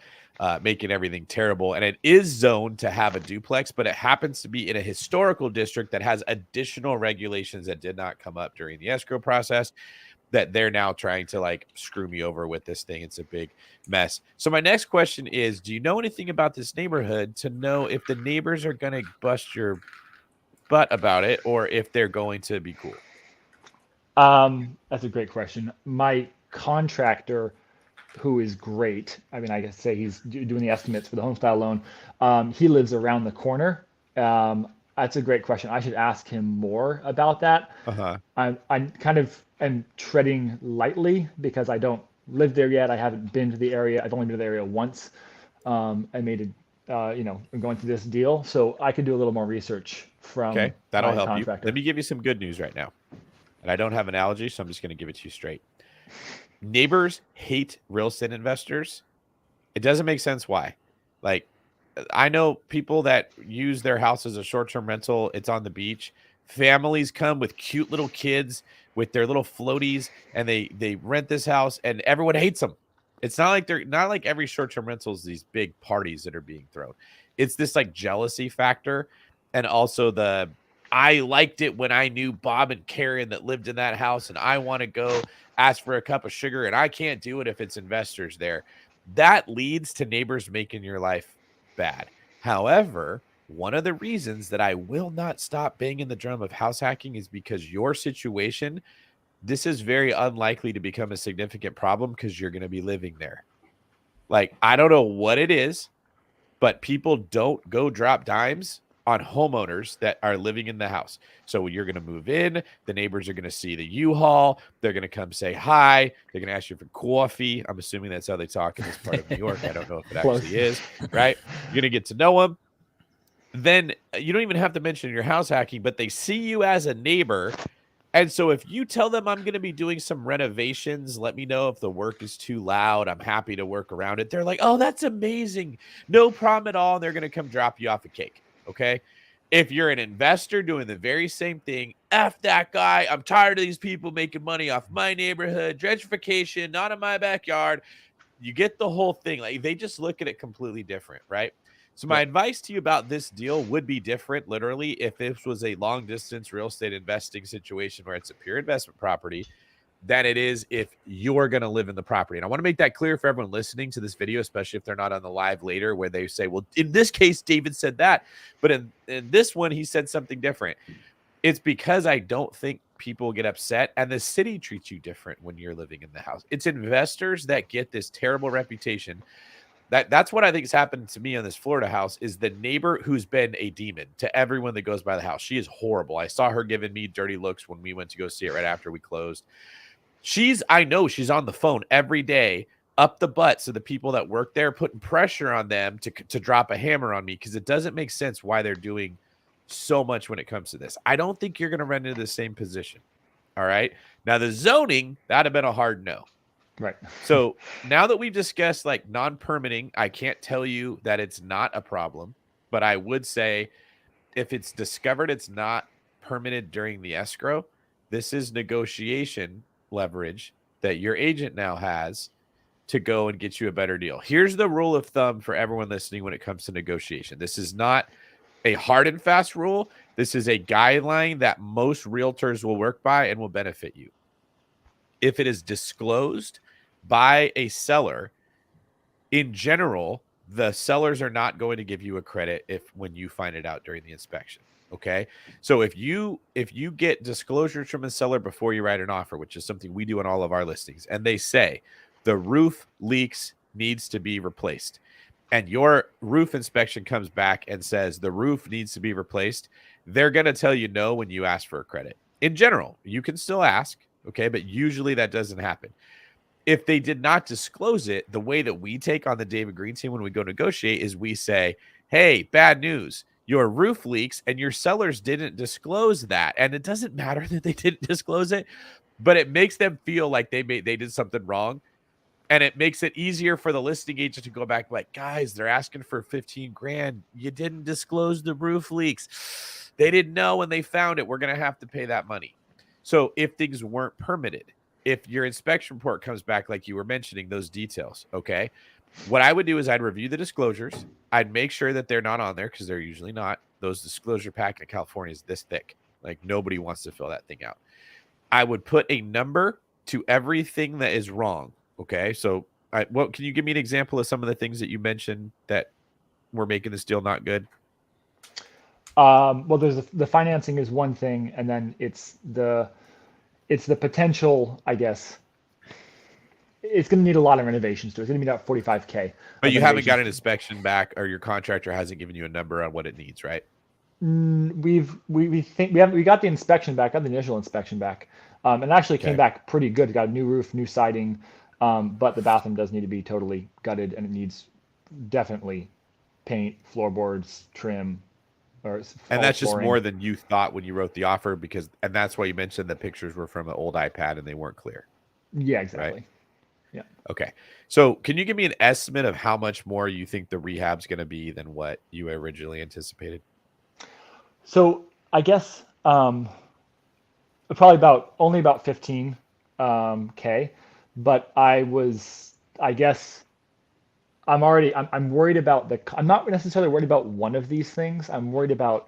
Making everything terrible. And it is zoned to have a duplex, but it happens to be in a historical district that has additional regulations that did not come up during the escrow process that they're now trying to like screw me over with this thing. It's a big mess. So my next question is, do you know anything about this neighborhood to know if the neighbors are going to bust your butt about it or if they're going to be cool? That's a great question. My contractor, who is great. I mean, I guess say he's doing the estimates for the homestyle loan. He lives around the corner. That's a great question. I should ask him more about that. Uh-huh. I'm kind of am treading lightly because I don't live there yet. I haven't been to the area. I've only been to the area once. I made I'm going through this deal, so I could do a little more research from Okay, that'll my help you. contractor. Let me give you some good news right now. And I don't have analogies, so I'm just going to give it to you straight. Neighbors hate real estate investors. It doesn't make sense why. Like, I know people that use their house as a short-term rental. It's on the beach. Families come with cute little kids with their little floaties, and they rent this house, and everyone hates them. It's not like every short-term rental is these big parties that are being thrown. It's this like jealousy factor, and also I liked it when I knew Bob and Karen that lived in that house, and I want to go ask for a cup of sugar, and I can't do it if it's investors there. That leads to neighbors making your life bad. However, one of the reasons that I will not stop banging the drum of house hacking is because your situation, this is very unlikely to become a significant problem because you're going to be living there. Like, I don't know what it is, but people don't go drop dimes on homeowners that are living in the house. So you're going to move in, the neighbors are going to see the U-Haul, they're going to come say hi, they're going to ask you for coffee. I'm assuming that's how they talk in this part of New York. I don't know if it actually is, right? You're going to get to know them. Then you don't even have to mention your house hacking, but they see you as a neighbor. And so if you tell them I'm going to be doing some renovations, let me know if the work is too loud. I'm happy to work around it. They're like, oh, that's amazing. No problem at all. And they're going to come drop you off a cake. Okay. If you're an investor doing the very same thing, F that guy. I'm tired of these people making money off my neighborhood, gentrification, not in my backyard. You get the whole thing. Like, they just look at it completely different, right? So my advice to you about this deal would be different, literally, if this was a long distance real estate investing situation where it's a pure investment property, than it is if you're going to live in the property. And I want to make that clear for everyone listening to this video, especially if they're not on the live later, where they say, well, in this case, David said that, but in this one, he said something different. It's because I don't think people get upset, and the city treats you different when you're living in the house. It's investors that get this terrible reputation. That's what I think has happened to me on this Florida house, is the neighbor who's been a demon to everyone that goes by the house. She is horrible. I saw her giving me dirty looks when we went to go see it right after we closed. I know she's on the phone every day up the butts of the people that work there, putting pressure on them to drop a hammer on me, because it doesn't make sense why they're doing so much when it comes to this. I don't think you're going to run into the same position. All right. Now, the zoning, that'd have been a hard no. Right. So now that we've discussed like non-permitting, I can't tell you that it's not a problem, but I would say if it's discovered it's not permitted during the escrow, this is negotiation leverage that your agent now has to go and get you a better deal. Here's the rule of thumb for everyone listening when it comes to negotiation. This is not a hard and fast rule. This is a guideline that most realtors will work by and will benefit you. If it is disclosed by a seller, in general, the sellers are not going to give you a credit when you find it out during the inspection. Okay. So if you get disclosures from a seller before you write an offer, which is something we do on all of our listings, and they say the roof leaks needs to be replaced, and your roof inspection comes back and says the roof needs to be replaced, they're going to tell you no when you ask for a credit. In general, you can still ask, okay, but usually that doesn't happen. If they did not disclose it, the way that we take on the David Green team when we go negotiate is we say, hey, bad news. Your roof leaks and your sellers didn't disclose that. And it doesn't matter that they didn't disclose it, but it makes them feel like they did something wrong. And it makes it easier for the listing agent to go back like, guys, they're asking for 15 grand. You didn't disclose the roof leaks. They didn't know when they found it. We're going to have to pay that money. So if things weren't permitted, if your inspection report comes back like you were mentioning, those details, okay, what I would do is I'd review the disclosures. I'd make sure that they're not on there because they're usually not. Those disclosure pack in California is this thick. Like nobody wants to fill that thing out. I would put a number to everything that is wrong. Okay, so can you give me an example of some of the things that you mentioned that were making this deal not good? Well, there's the financing is one thing, and then it's the potential, I guess. It's going to need a lot of renovations to it. It's going to be about 45K. But you haven't got an inspection back, or your contractor hasn't given you a number on what it needs, right? We got the inspection back, got the initial inspection back, and it actually came back pretty good. It got a new roof, new siding, but the bathroom does need to be totally gutted, and it needs definitely paint, floorboards, trim, and that's just flooring. more than you thought when you wrote the offer, and that's why you mentioned the pictures were from an old iPad and they weren't clear. Yeah, exactly. Right? Yeah. Okay. So can you give me an estimate of how much more you think the rehab's going to be than what you originally anticipated? So I guess probably only about 15 K, but I'm worried about I'm not necessarily worried about one of these things. I'm worried about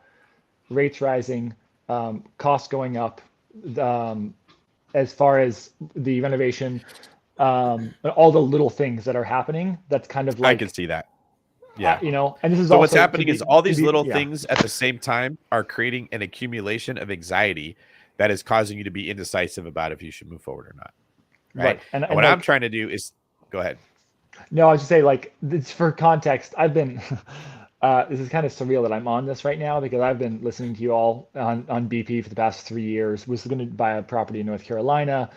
rates rising, costs going up, as far as the renovation, all the little things that are happening. That's kind of like, I can see that. Yeah. And this is so also what's happening is all these little yeah. things at the same time are creating an accumulation of anxiety that is causing you to be indecisive about if you should move forward or not. Right. And what I'm trying to do is go ahead. No, I was just say, like, it's for context. I've been, this is kind of surreal that I'm on this right now because I've been listening to you all on BP for the past 3 years. Was going to buy a property in North Carolina.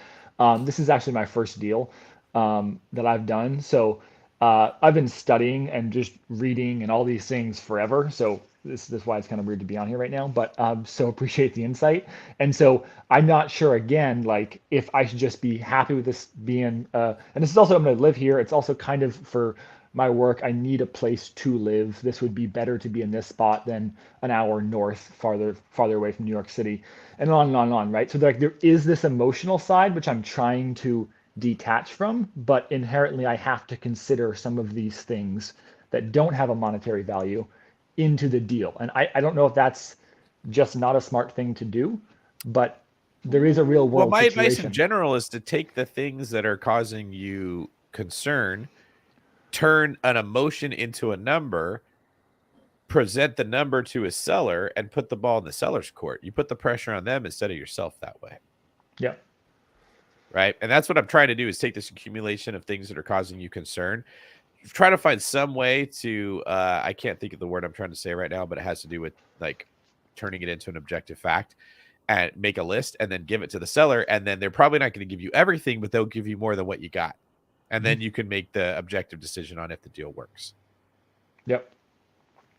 This is actually my first deal that I've done. So I've been studying and just reading and all these things forever. So this is why it's kind of weird to be on here right now, but so appreciate the insight. And so I'm not sure again, like if I should just be happy with this being, and this is also, I'm going to live here. It's also kind of for my work. I need a place to live. This would be better to be in this spot than an hour north, farther away from New York City, and on and on and on. Right. So like there is this emotional side, which I'm trying to detach from, but inherently I have to consider some of these things that don't have a monetary value into the deal. And I don't know if that's just not a smart thing to do, but there is a real world my situation. advice in general is to take the things that are causing you concern, turn an emotion into a number, present the number to a seller, and put the ball in the seller's court. You put the pressure on them instead of yourself that way. Yeah. Right. And that's what I'm trying to do is take this accumulation of things that are causing you concern, try to find some way to, I can't think of the word I'm trying to say right now, but it has to do with like turning it into an objective fact and make a list and then give it to the seller. And then they're probably not going to give you everything, but they'll give you more than what you got. And then you can make the objective decision on if the deal works. Yep.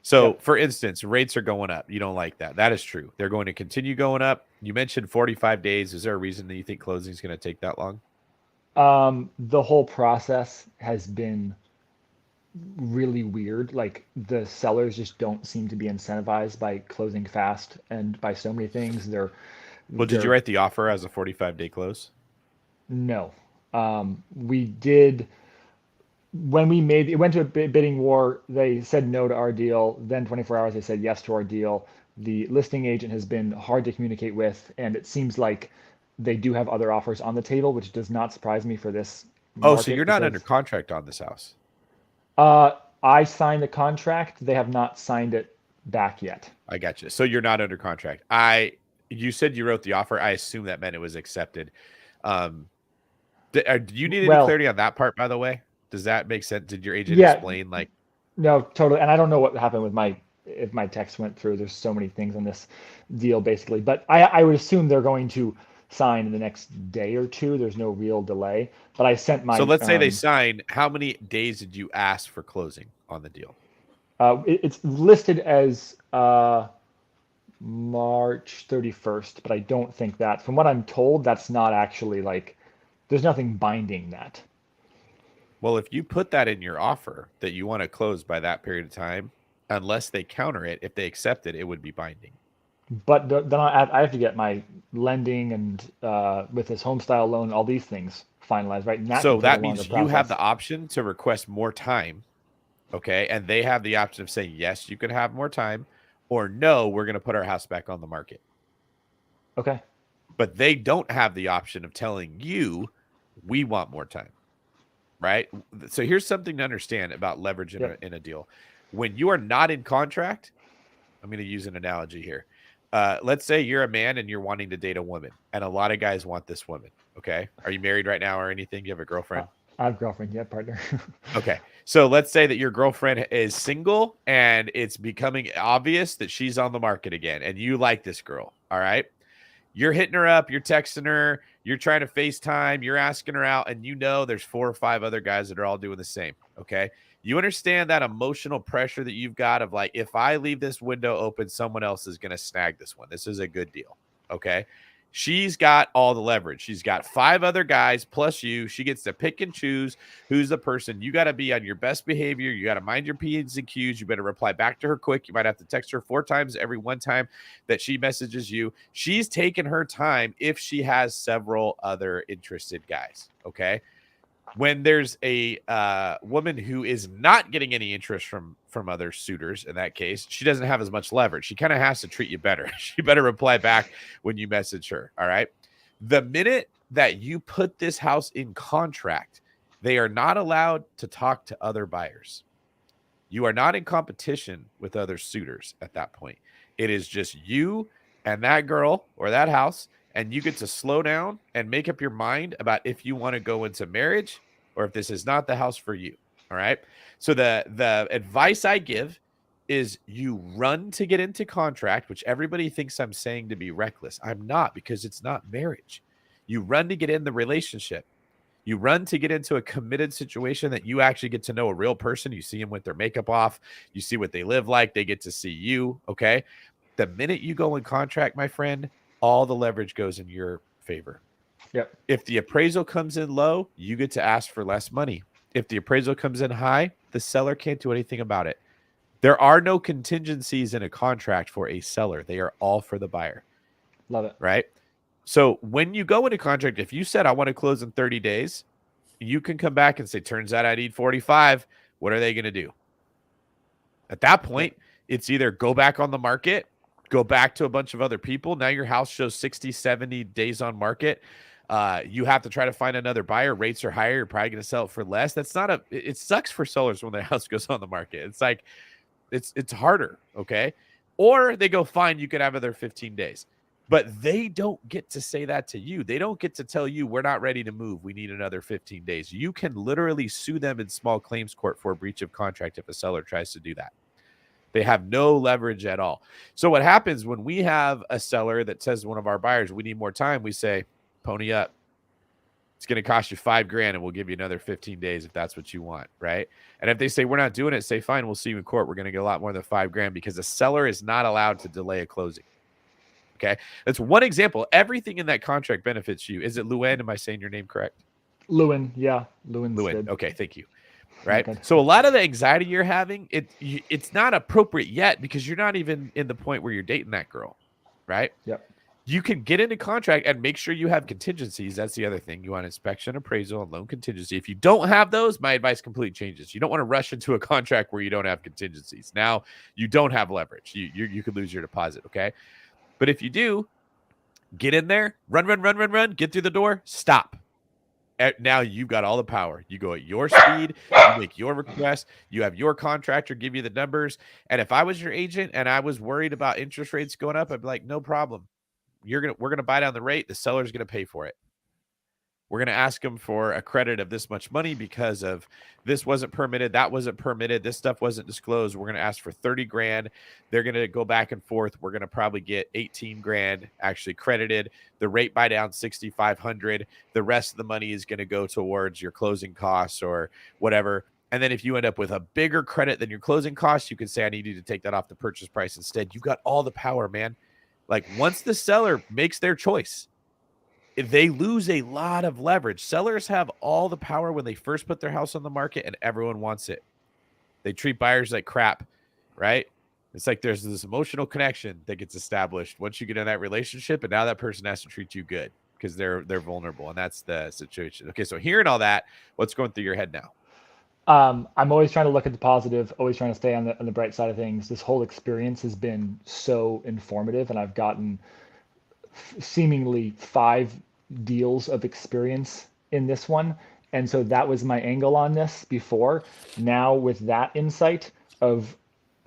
So, for instance, rates are going up. You don't like that. That is true. They're going to continue going up. You mentioned 45 days. Is there a reason that you think closing is going to take that long? The whole process has been really weird. Like the sellers just don't seem to be incentivized by closing fast and by so many things. Did you write the offer as a 45-day close? No. We did. When it went to a bidding war, they said no to our deal. Then 24 hours, they said yes to our deal. The listing agent has been hard to communicate with, and it seems like they do have other offers on the table, which does not surprise me for this market. Oh, so you're not under contract on this house? I signed the contract. They have not signed it back yet. I got you. So you're not under contract. You said you wrote the offer. I assume that meant it was accepted. Do you need any Well, clarity on that part, by the way? Does that make sense? Did your agent yeah, explain like, no, totally. And I don't know what happened with if my text went through. There's so many things on this deal, basically. But I would assume they're going to sign in the next day or two. There's no real delay. But I sent so my let's say they sign, how many days did you ask for closing on the deal? it's listed as March 31st, but I don't think that, from what I'm told, that's not actually like, there's nothing binding that. Well, if you put that in your offer that you want to close by that period of time, unless they counter it, if they accept it, it would be binding. But then I have to get my lending and with this home style loan, all these things finalized, right? And that So can take a that longer means you have process. the option to request more time. Okay. And they have the option of saying, yes, you can have more time, or no, we're going to put our house back on the market. Okay. But they don't have the option of telling you, we want more time. Right. So here's something to understand about leverage in a deal. When you are not in contract, I'm going to use an analogy here. Let's say you're a man and you're wanting to date a woman, and a lot of guys want this woman. Okay. Are you married right now or anything? Do you have a girlfriend? I have a girlfriend, yeah, partner. Okay. So let's say that your girlfriend is single and it's becoming obvious that she's on the market again and you like this girl. All right. You're hitting her up, you're texting her, you're trying to FaceTime, you're asking her out, and you know there's 4 or 5 other guys that are all doing the same. Okay. You understand that emotional pressure that you've got of like, if I leave this window open, someone else is going to snag this one. This is a good deal. Okay. She's got all the leverage. She's got 5 other guys plus you. She gets to pick and choose who's the person. You got to be on your best behavior. You got to mind your P's and Q's. You better reply back to her quick. You might have to text her 4 times every one time that she messages you. She's taking her time if she has several other interested guys. Okay. When there's a woman who is not getting any interest from other suitors, in that case, she doesn't have as much leverage. She kind of has to treat you better. She better reply back when you message her. All right. The minute that you put this house in contract, they are not allowed to talk to other buyers. You are not in competition with other suitors at that point. It is just you and that girl or that house, and you get to slow down and make up your mind about if you want to go into marriage or if this is not the house for you. All right. So the advice I give is you run to get into contract, which everybody thinks I'm saying to be reckless. I'm not, because it's not marriage. You run to get in the relationship. You run to get into a committed situation that you actually get to know a real person. You see them with their makeup off. You see what they live like. They get to see you. Okay. The minute you go in contract, my friend, all the leverage goes in your favor. Yep. If the appraisal comes in low, you get to ask for less money. If the appraisal comes in high, the seller can't do anything about it. There are no contingencies in a contract for a seller. They are all for the buyer. Love it. Right? So when you go into contract, if you said, I want to close in 30 days, you can come back and say, turns out I need 45. What are they going to do? At that point, it's either go back on the market, go back to a bunch of other people. Now your house shows 60, 70 days on market. You have to try to find another buyer. Rates are higher. You're probably going to sell it for less. It sucks for sellers when their house goes on the market. It's like, it's harder. Okay. Or they go, fine, you could have another 15 days, but they don't get to say that to you. They don't get to tell you, we're not ready to move. We need another 15 days. You can literally sue them in small claims court for a breach of contract if a seller tries to do that. They have no leverage at all. So what happens when we have a seller that says to one of our buyers, we need more time, we say, pony up. It's going to cost you $5,000 and we'll give you another 15 days if that's what you want. Right. And if they say, we're not doing it, say, fine, we'll see you in court. We're going to get a lot more than $5,000 because the seller is not allowed to delay a closing. Okay. That's one example. Everything in that contract benefits you. Is it Luanne? Am I saying your name correct? Luanne. Yeah. Luanne. Luanne. Okay. Thank you. Right. Okay. So a lot of the anxiety you're having, it's not appropriate yet because you're not even in the point where you're dating that girl. Right. Yep. You can get into contract and make sure you have contingencies. That's the other thing. You want inspection, appraisal, and loan contingency. If you don't have those, my advice completely changes. You don't want to rush into a contract where you don't have contingencies. Now you don't have leverage. You could lose your deposit. Okay. But if you do, get in there, run, get through the door, stop. Now you've got all the power. You go at your speed, you make your request, you have your contractor give you the numbers. And if I was your agent and I was worried about interest rates going up, I'd be like, no problem. We're gonna buy down the rate. The seller's gonna pay for it. We're going to ask them for a credit of this much money because of this wasn't permitted, that wasn't permitted, this stuff wasn't disclosed. We're going to ask for 30 grand. They're going to go back and forth. We're going to probably get 18 grand actually credited. The rate buy down 6,500. The rest of the money is going to go towards your closing costs or whatever. And then if you end up with a bigger credit than your closing costs, you can say, I need you to take that off the purchase price instead. You got all the power, man. Like once the seller makes their choice, they lose a lot of leverage. Sellers have all the power when they first put their house on the market and everyone wants it. They treat buyers like crap, right? It's like there's this emotional connection that gets established once you get in that relationship, and now that person has to treat you good because they're vulnerable, and that's the situation. Okay, so hearing all that, what's going through your head now? I'm always trying to look at the positive, always trying to stay on the bright side of things. This whole experience has been so informative, and I've gotten seemingly 5 deals of experience in this one. And so that was my angle on this before. Now, with that insight of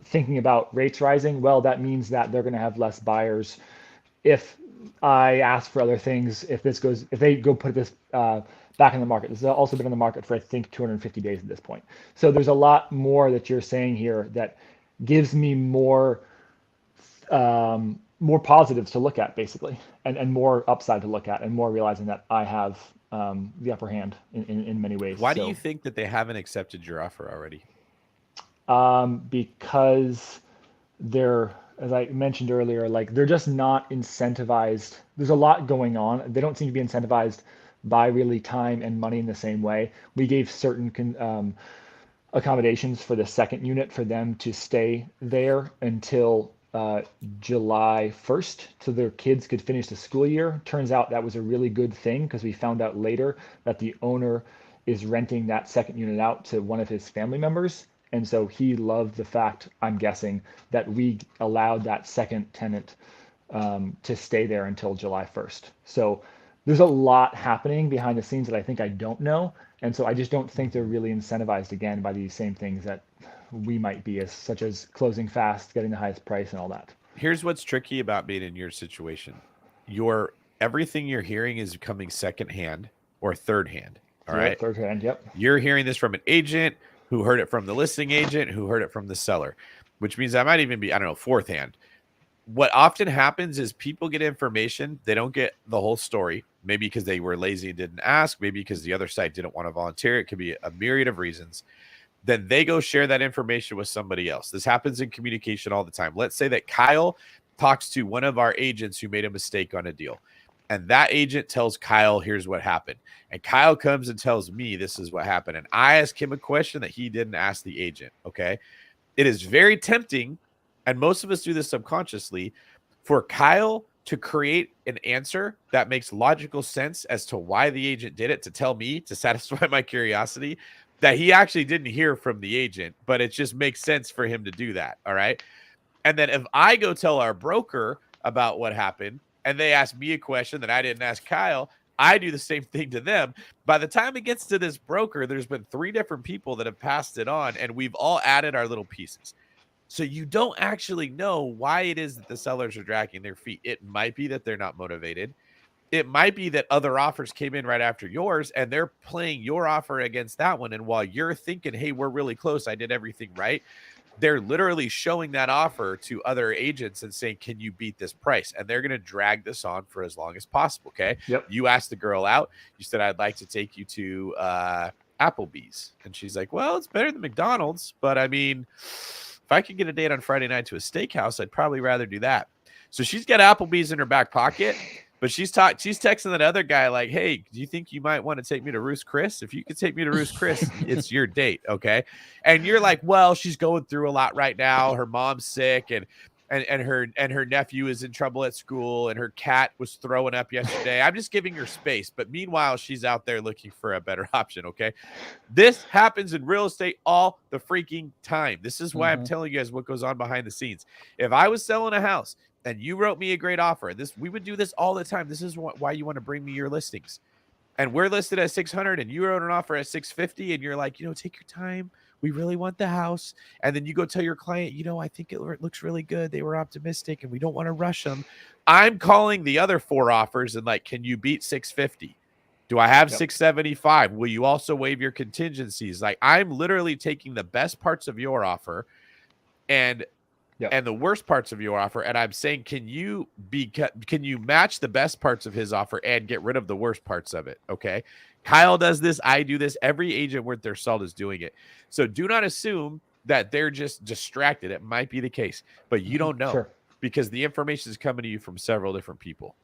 thinking about rates rising, well, that means that they're going to have less buyers. If I ask for other things, if they go put this back in the market, this has also been in the market for, I think, 250 days at this point. So there's a lot more that you're saying here that gives me more positives to look at, basically, and more upside to look at, and more realizing that I have the upper hand in many ways. Why do you think that they haven't accepted your offer already? Because they're, as I mentioned earlier, like they're just not incentivized. There's a lot going on. They don't seem to be incentivized by really time and money in the same way. We gave certain accommodations for the second unit for them to stay there until July 1st, so their kids could finish the school year. Turns out that was a really good thing because we found out later that the owner is renting that second unit out to one of his family members. And so he loved the fact, I'm guessing, that we allowed that second tenant to stay there until July 1st. So there's a lot happening behind the scenes that I think I don't know. And so I just don't think they're really incentivized again by these same things that we might be, such as closing fast, getting the highest price, and all that. Here's what's tricky about being in your situation. Everything you're hearing is coming secondhand or third hand. All right. Third hand. Yep. You're hearing this from an agent who heard it from the listing agent who heard it from the seller, which means I might even be, I don't know, fourth hand. What often happens is people get information. They don't get the whole story, maybe because they were lazy and didn't ask, maybe because the other side didn't want to volunteer. It could be a myriad of reasons. Then they go share that information with somebody else. This happens in communication all the time. Let's say that Kyle talks to one of our agents who made a mistake on a deal. And that agent tells Kyle, here's what happened. And Kyle comes and tells me this is what happened. And I ask him a question that he didn't ask the agent. Okay. It is very tempting, and most of us do this subconsciously, for Kyle to create an answer that makes logical sense as to why the agent did it, to tell me, to satisfy my curiosity, that he actually didn't hear from the agent, but it just makes sense for him to do that. All right. And then if I go tell our broker about what happened and they ask me a question that I didn't ask Kyle, I do the same thing to them. By the time it gets to this broker, there's been 3 different people that have passed it on, and we've all added our little pieces. So you don't actually know why it is that the sellers are dragging their feet. It might be that they're not motivated. It might be that other offers came in right after yours and they're playing your offer against that one. And while you're thinking, hey, we're really close, I did everything right, they're literally showing that offer to other agents and saying, can you beat this price? And they're going to drag this on for as long as possible. Okay. Yep. You asked the girl out. You said, I'd like to take you to Applebee's. And she's like, well, it's better than McDonald's. But I mean, if I could get a date on Friday night to a steakhouse, I'd probably rather do that. So she's got Applebee's in her back pocket. But she's texting that other guy like, hey, do you think you might want to take me to Ruth's Chris? If you could take me to Ruth's Chris, it's your date, okay? And you're like, well, she's going through a lot right now. Her mom's sick, and her nephew is in trouble at school, and her cat was throwing up yesterday. I'm just giving her space. But meanwhile, she's out there looking for a better option, okay? This happens in real estate all the freaking time. This is why I'm telling you guys what goes on behind the scenes. If I was selling a house and you wrote me a great offer, we would do this all the time. This is why you want to bring me your listings. and we're listed at 600 and you wrote an offer at 650 and you're like, take your time. We really want the house. And then you go tell your client, I think it looks really good. They were optimistic and we don't want to rush them. I'm calling the other 4 offers and like, can you beat 650? Do I have 675? Will you also waive your contingencies? Like, I'm literally taking the best parts of your offer and the worst parts of your offer, and I'm saying, can you match the best parts of his offer and get rid of the worst parts of it? Okay. Kyle does this. I do this. Every agent worth their salt is doing it. So do not assume that they're just distracted. It might be the case, but you don't know because the information is coming to you from several different people.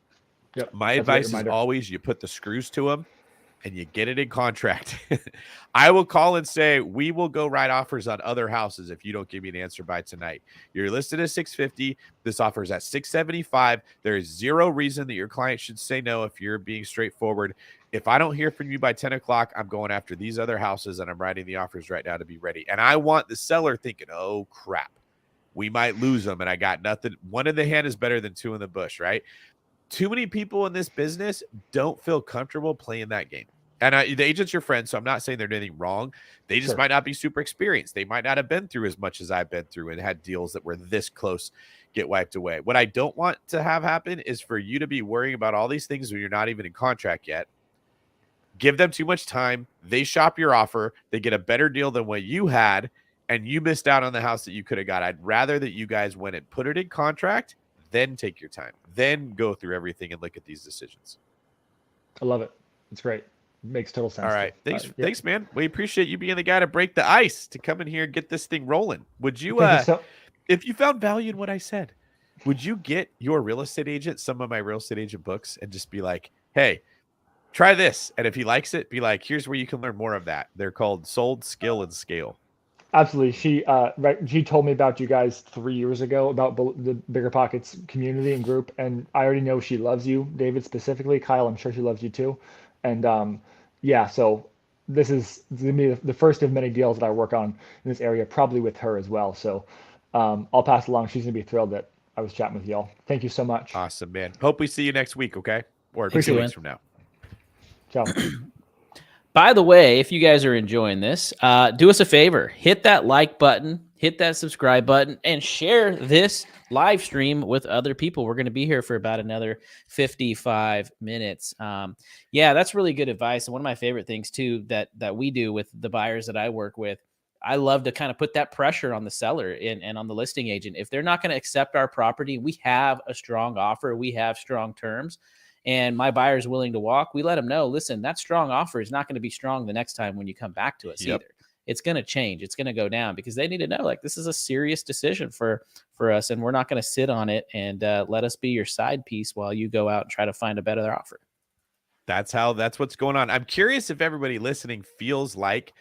Yep. My advice is always you put the screws to them and you get it in contract. I will call and say, we will go write offers on other houses if you don't give me an answer by tonight. You're listed at 650. This offer is at 675. There is zero reason that your client should say no if you're being straightforward. If I don't hear from you by 10 o'clock, I'm going after these other houses and I'm writing the offers right now to be ready. And I want the seller thinking, oh, crap, we might lose them. And I got nothing. One in the hand is better than 2 in the bush, right? Too many people in this business don't feel comfortable playing that game. And the agent's your friend, so I'm not saying they're doing anything wrong. They just might not be super experienced. They might not have been through as much as I've been through and had deals that were this close get wiped away. What I don't want to have happen is for you to be worrying about all these things when you're not even in contract yet. Give them too much time. They shop your offer. They get a better deal than what you had, and you missed out on the house that you could have got. I'd rather that you guys went and put it in contract, then take your time, then go through everything and look at these decisions. I love it. It's great. Makes total sense. All right. Thanks, man. We appreciate you being the guy to break the ice, to come in here and get this thing rolling. Would you, if you found value in what I said, would you get your real estate agent some of my real estate agent books and just be like, hey, try this. And if he likes it, be like, here's where you can learn more of that. They're called Sold, Skill, and Scale. Absolutely. She told me about you guys 3 years ago, about the Bigger Pockets community and group. And I already know she loves you, David, specifically. Kyle, I'm sure she loves you too. And so this is the first of many deals that I work on in this area, probably with her as well. So I'll pass along. She's going to be thrilled that I was chatting with y'all. Thank you so much. Awesome, man. Hope we see you next week, okay? Or 2 weeks from now. Ciao. By the way, if you guys are enjoying this, do us a favor. Hit that like button, hit that subscribe button, and share this live stream with other people. We're going to be here for about another 55 minutes. That's really good advice. And one of my favorite things, too, that we do with the buyers that I work with, I love to kind of put that pressure on the seller and on the listing agent. If they're not going to accept our property, we have a strong offer. We have strong terms. And my buyer is willing to walk, we let them know, listen, that strong offer is not going to be strong the next time when you come back to us either. It's going to change. It's going to go down because they need to know, like, this is a serious decision for us, and we're not going to sit on it and let us be your side piece while you go out and try to find a better offer. That's what's going on. I'm curious if everybody listening feels like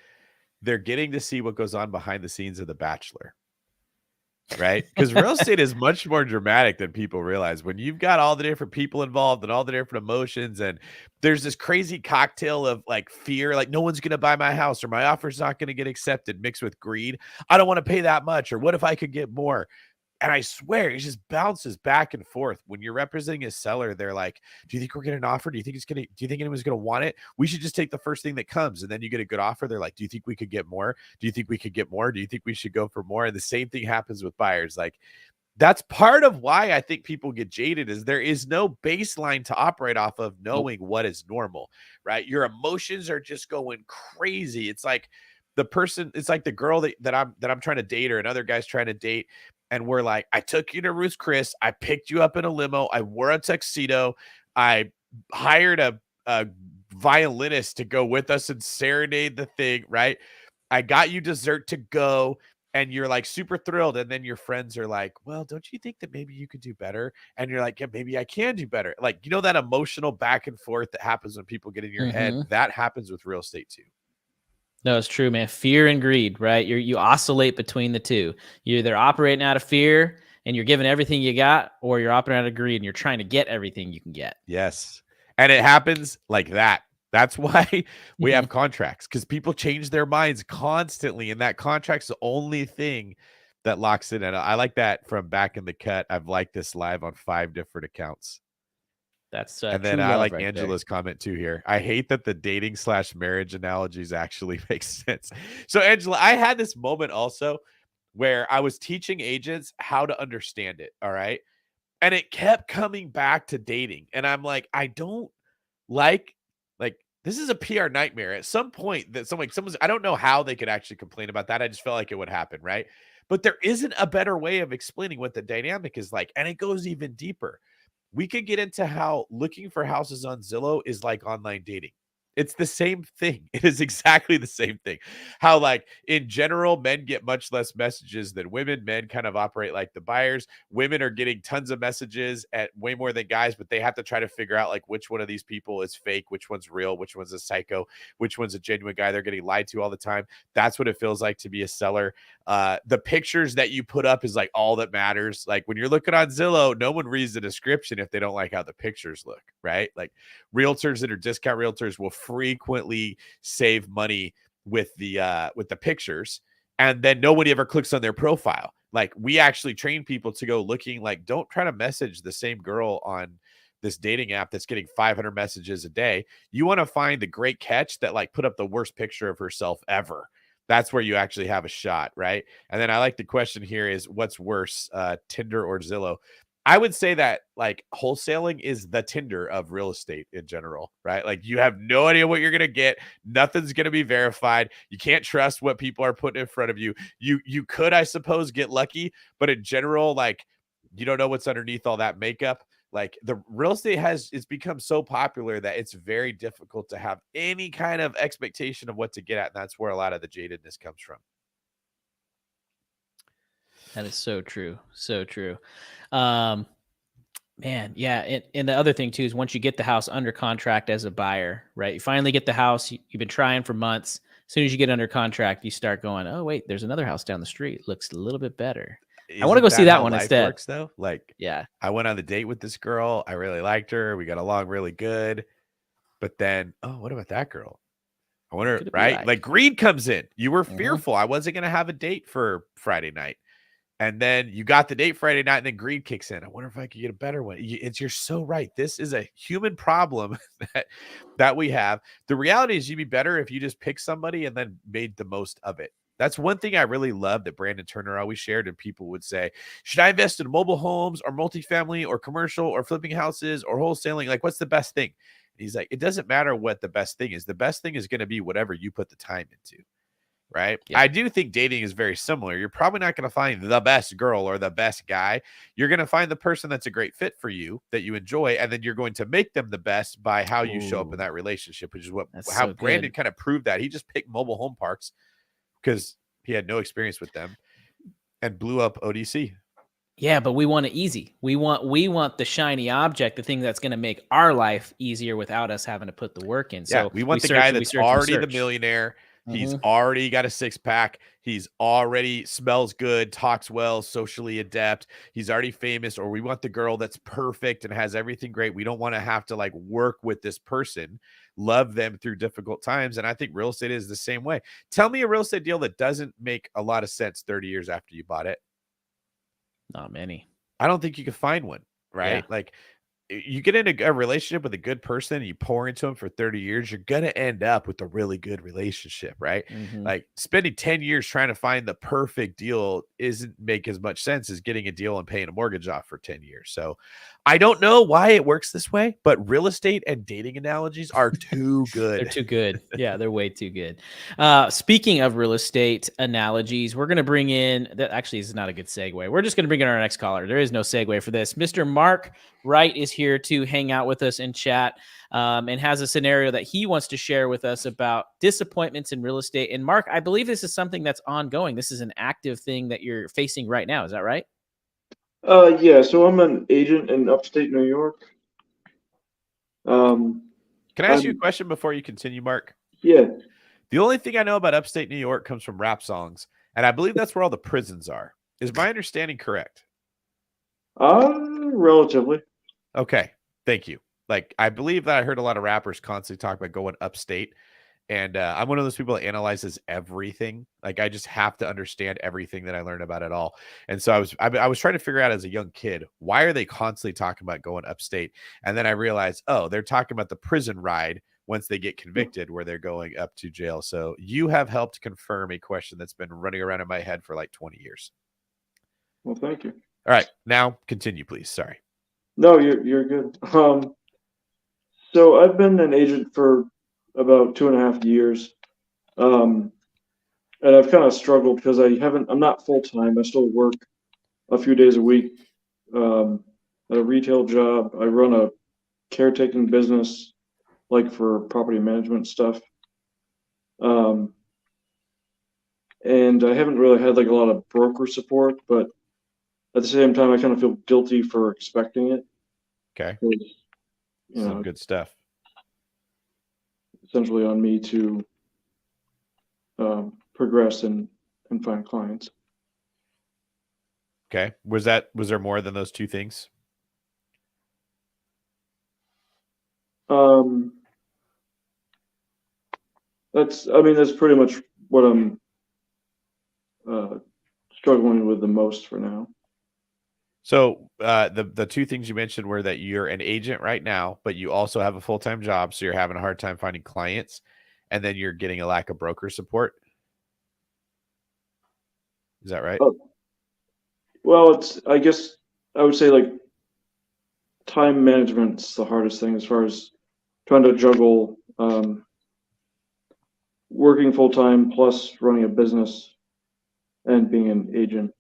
they're getting to see what goes on behind the scenes of The Bachelor. Right? Because real estate is much more dramatic than people realize. When you've got all the different people involved and all the different emotions, and there's this crazy cocktail of like fear, like no one's going to buy my house, or my offer's not going to get accepted, mixed with greed. I don't want to pay that much, or what if I could get more? And I swear it just bounces back and forth. When you're representing a seller, they're like, do you think we're getting an offer? Do you think anyone's going to want it? We should just take the first thing that comes. And then you get a good offer. They're like, do you think we could get more? Do you think we could get more? Do you think we should go for more? And the same thing happens with buyers. Like, that's part of why I think people get jaded, is there is no baseline to operate off of knowing what is normal, right? Your emotions are just going crazy. It's like the girl that I'm trying to date, or another guy's trying to date. And we're like, I took you to Ruth's Chris. I picked you up in a limo. I wore a tuxedo. I hired a violinist to go with us and serenade the thing, right? I got you dessert to go. And you're like super thrilled. And then your friends are like, well, don't you think that maybe you could do better? And you're like, yeah, maybe I can do better. Like, that emotional back and forth that happens when people get in your head, that happens with real estate too. No, it's true, man. Fear and greed, right? You oscillate between the two. You're either operating out of fear and you're giving everything you got, or you're operating out of greed and you're trying to get everything you can get. Yes. And it happens like that. That's why we have contracts, because people change their minds constantly. And that contract's the only thing that locks it in. I like that from Back in the Cut. I've liked this live on 5 different accounts. That's And true then I love like right there. Angela's comment too here. I hate that the dating / marriage analogies actually make sense. So Angela, I had this moment also where I was teaching agents how to understand it. All right. And it kept coming back to dating. And I'm like, I don't like this is a PR nightmare. At some point that someone's I don't know how they could actually complain about that. I just felt like it would happen, right? But there isn't a better way of explaining what the dynamic is like. And it goes even deeper. We could get into how looking for houses on Zillow is like online dating. It's the same thing. It is exactly the same thing. How, like, in general, men get much less messages than women. Men kind of operate like the buyers. Women are getting tons of messages at way more than guys, but they have to try to figure out, like, which one of these people is fake, which one's real, which one's a psycho, which one's a genuine guy. They're getting lied to all the time. That's what it feels like to be a seller. The pictures that you put up is like all that matters. Like when you're looking on Zillow, no one reads the description if they don't like how the pictures look, right? Like realtors that are discount realtors will frequently save money with the pictures, and then nobody ever clicks on their profile. Like we actually train people to go looking, like, don't try to message the same girl on this dating app that's getting 500 messages a day. You want to find the great catch that like put up the worst picture of herself ever. That's where you actually have a shot, right? And then I like the question here is what's worse, Tinder or Zillow? I would say that like wholesaling is the Tinder of real estate in general, right? Like you have no idea what you're going to get. Nothing's going to be verified. You can't trust what people are putting in front of you. You could, I suppose, get lucky, but in general, like you don't know what's underneath all that makeup. Like the real estate it's become so popular that it's very difficult to have any kind of expectation of what to get at. And that's where a lot of the jadedness comes from. That is so true. So true. Man, yeah. And the other thing too is once you get the house under contract as a buyer, right? You finally get the house. You've been trying for months. As soon as you get under contract, you start going, oh, wait, there's another house down the street. Looks a little bit better. I want to go see that one instead. Works, though. Like, yeah, I went on the date with this girl. I really liked her. We got along really good. But then, oh, what about that girl? I wonder, right? Like greed comes in. You were fearful. I wasn't going to have a date for Friday night. And then you got the date Friday night, and then greed kicks in. I wonder if I could get a better one. You're so right. This is a human problem that we have. The reality is you'd be better if you just picked somebody and then made the most of it. That's one thing I really love that Brandon Turner always shared, and people would say, should I invest in mobile homes or multifamily or commercial or flipping houses or wholesaling? Like, what's the best thing? And he's like, it doesn't matter what the best thing is. The best thing is going to be whatever you put the time into. Right. Yeah. I do think dating is very similar. You're probably not going to find the best girl or the best guy. You're going to find the person that's a great fit for you that you enjoy. And then you're going to make them the best by how you show up in that relationship, which is how Brandon kind of proved that. He just picked mobile home parks because he had no experience with them and blew up ODC. Yeah, but we want it easy. We want the shiny object, the thing that's going to make our life easier without us having to put the work in. So we want the guy that's already the millionaire. He's already got a six-pack. He's already smells good, talks well, socially adept. He's already famous. Or we want the girl that's perfect and has everything great. We don't want to have to like work with this person, love them through difficult times. And I think real estate is the same way. Tell me a real estate deal that doesn't make a lot of sense 30 years after you bought it. Not many. I don't think you could find one, right? Yeah. Like you get into a relationship with a good person and you pour into them for 30 years, you're going to end up with a really good relationship, right? Like spending 10 years trying to find the perfect deal isn't make as much sense as getting a deal and paying a mortgage off for 10 years. So I don't know why it works this way, but real estate and dating analogies are too good. They're too good. Yeah, they're way too good. Speaking of real estate analogies, we're going to bring in, that actually is not a good segue. We're just going to bring in our next caller. There is no segue for this. Mr. Mark Wright is here to hang out with us and chat and has a scenario that he wants to share with us about disappointments in real estate. And Mark, I believe this is something that's ongoing. This is an active thing that you're facing right now. Is that right? Yeah, so I'm an agent in upstate New York. Can I ask you a question before you continue, Mark? Yeah. The only thing I know about upstate New York comes from rap songs, and I believe that's where all the prisons are. Is my understanding correct? Relatively. Okay, thank you. Like, I believe that I heard a lot of rappers constantly talk about going upstate, And I'm one of those people that analyzes everything. Like I just have to understand everything that I learn about it all. And so I was trying to figure out as a young kid, why are they constantly talking about going upstate? And then I realized, oh, they're talking about the prison ride once they get convicted, where they're going up to jail. So you have helped confirm a question that's been running around in my head for like 20 years. Well, thank you. All right, now continue, please. Sorry. No, you're good. So I've been an agent for about 2.5 years. And I've kind of struggled because I'm not full time. I still work a few days a week at a retail job. I run a caretaking business, like for property management stuff. And I haven't really had like a lot of broker support, but at the same time, I kind of feel guilty for expecting it. Okay. 'Cause, you Some know, good stuff. essentially on me to progress and find clients. Okay. Was there more than those two things? That's pretty much what I'm struggling with the most for now. So the two things you mentioned were that you're an agent right now, but you also have a full-time job, so you're having a hard time finding clients, and then you're getting a lack of broker support. Is that right? Oh, well, I guess I would say like time management's the hardest thing as far as trying to juggle working full time plus running a business and being an agent.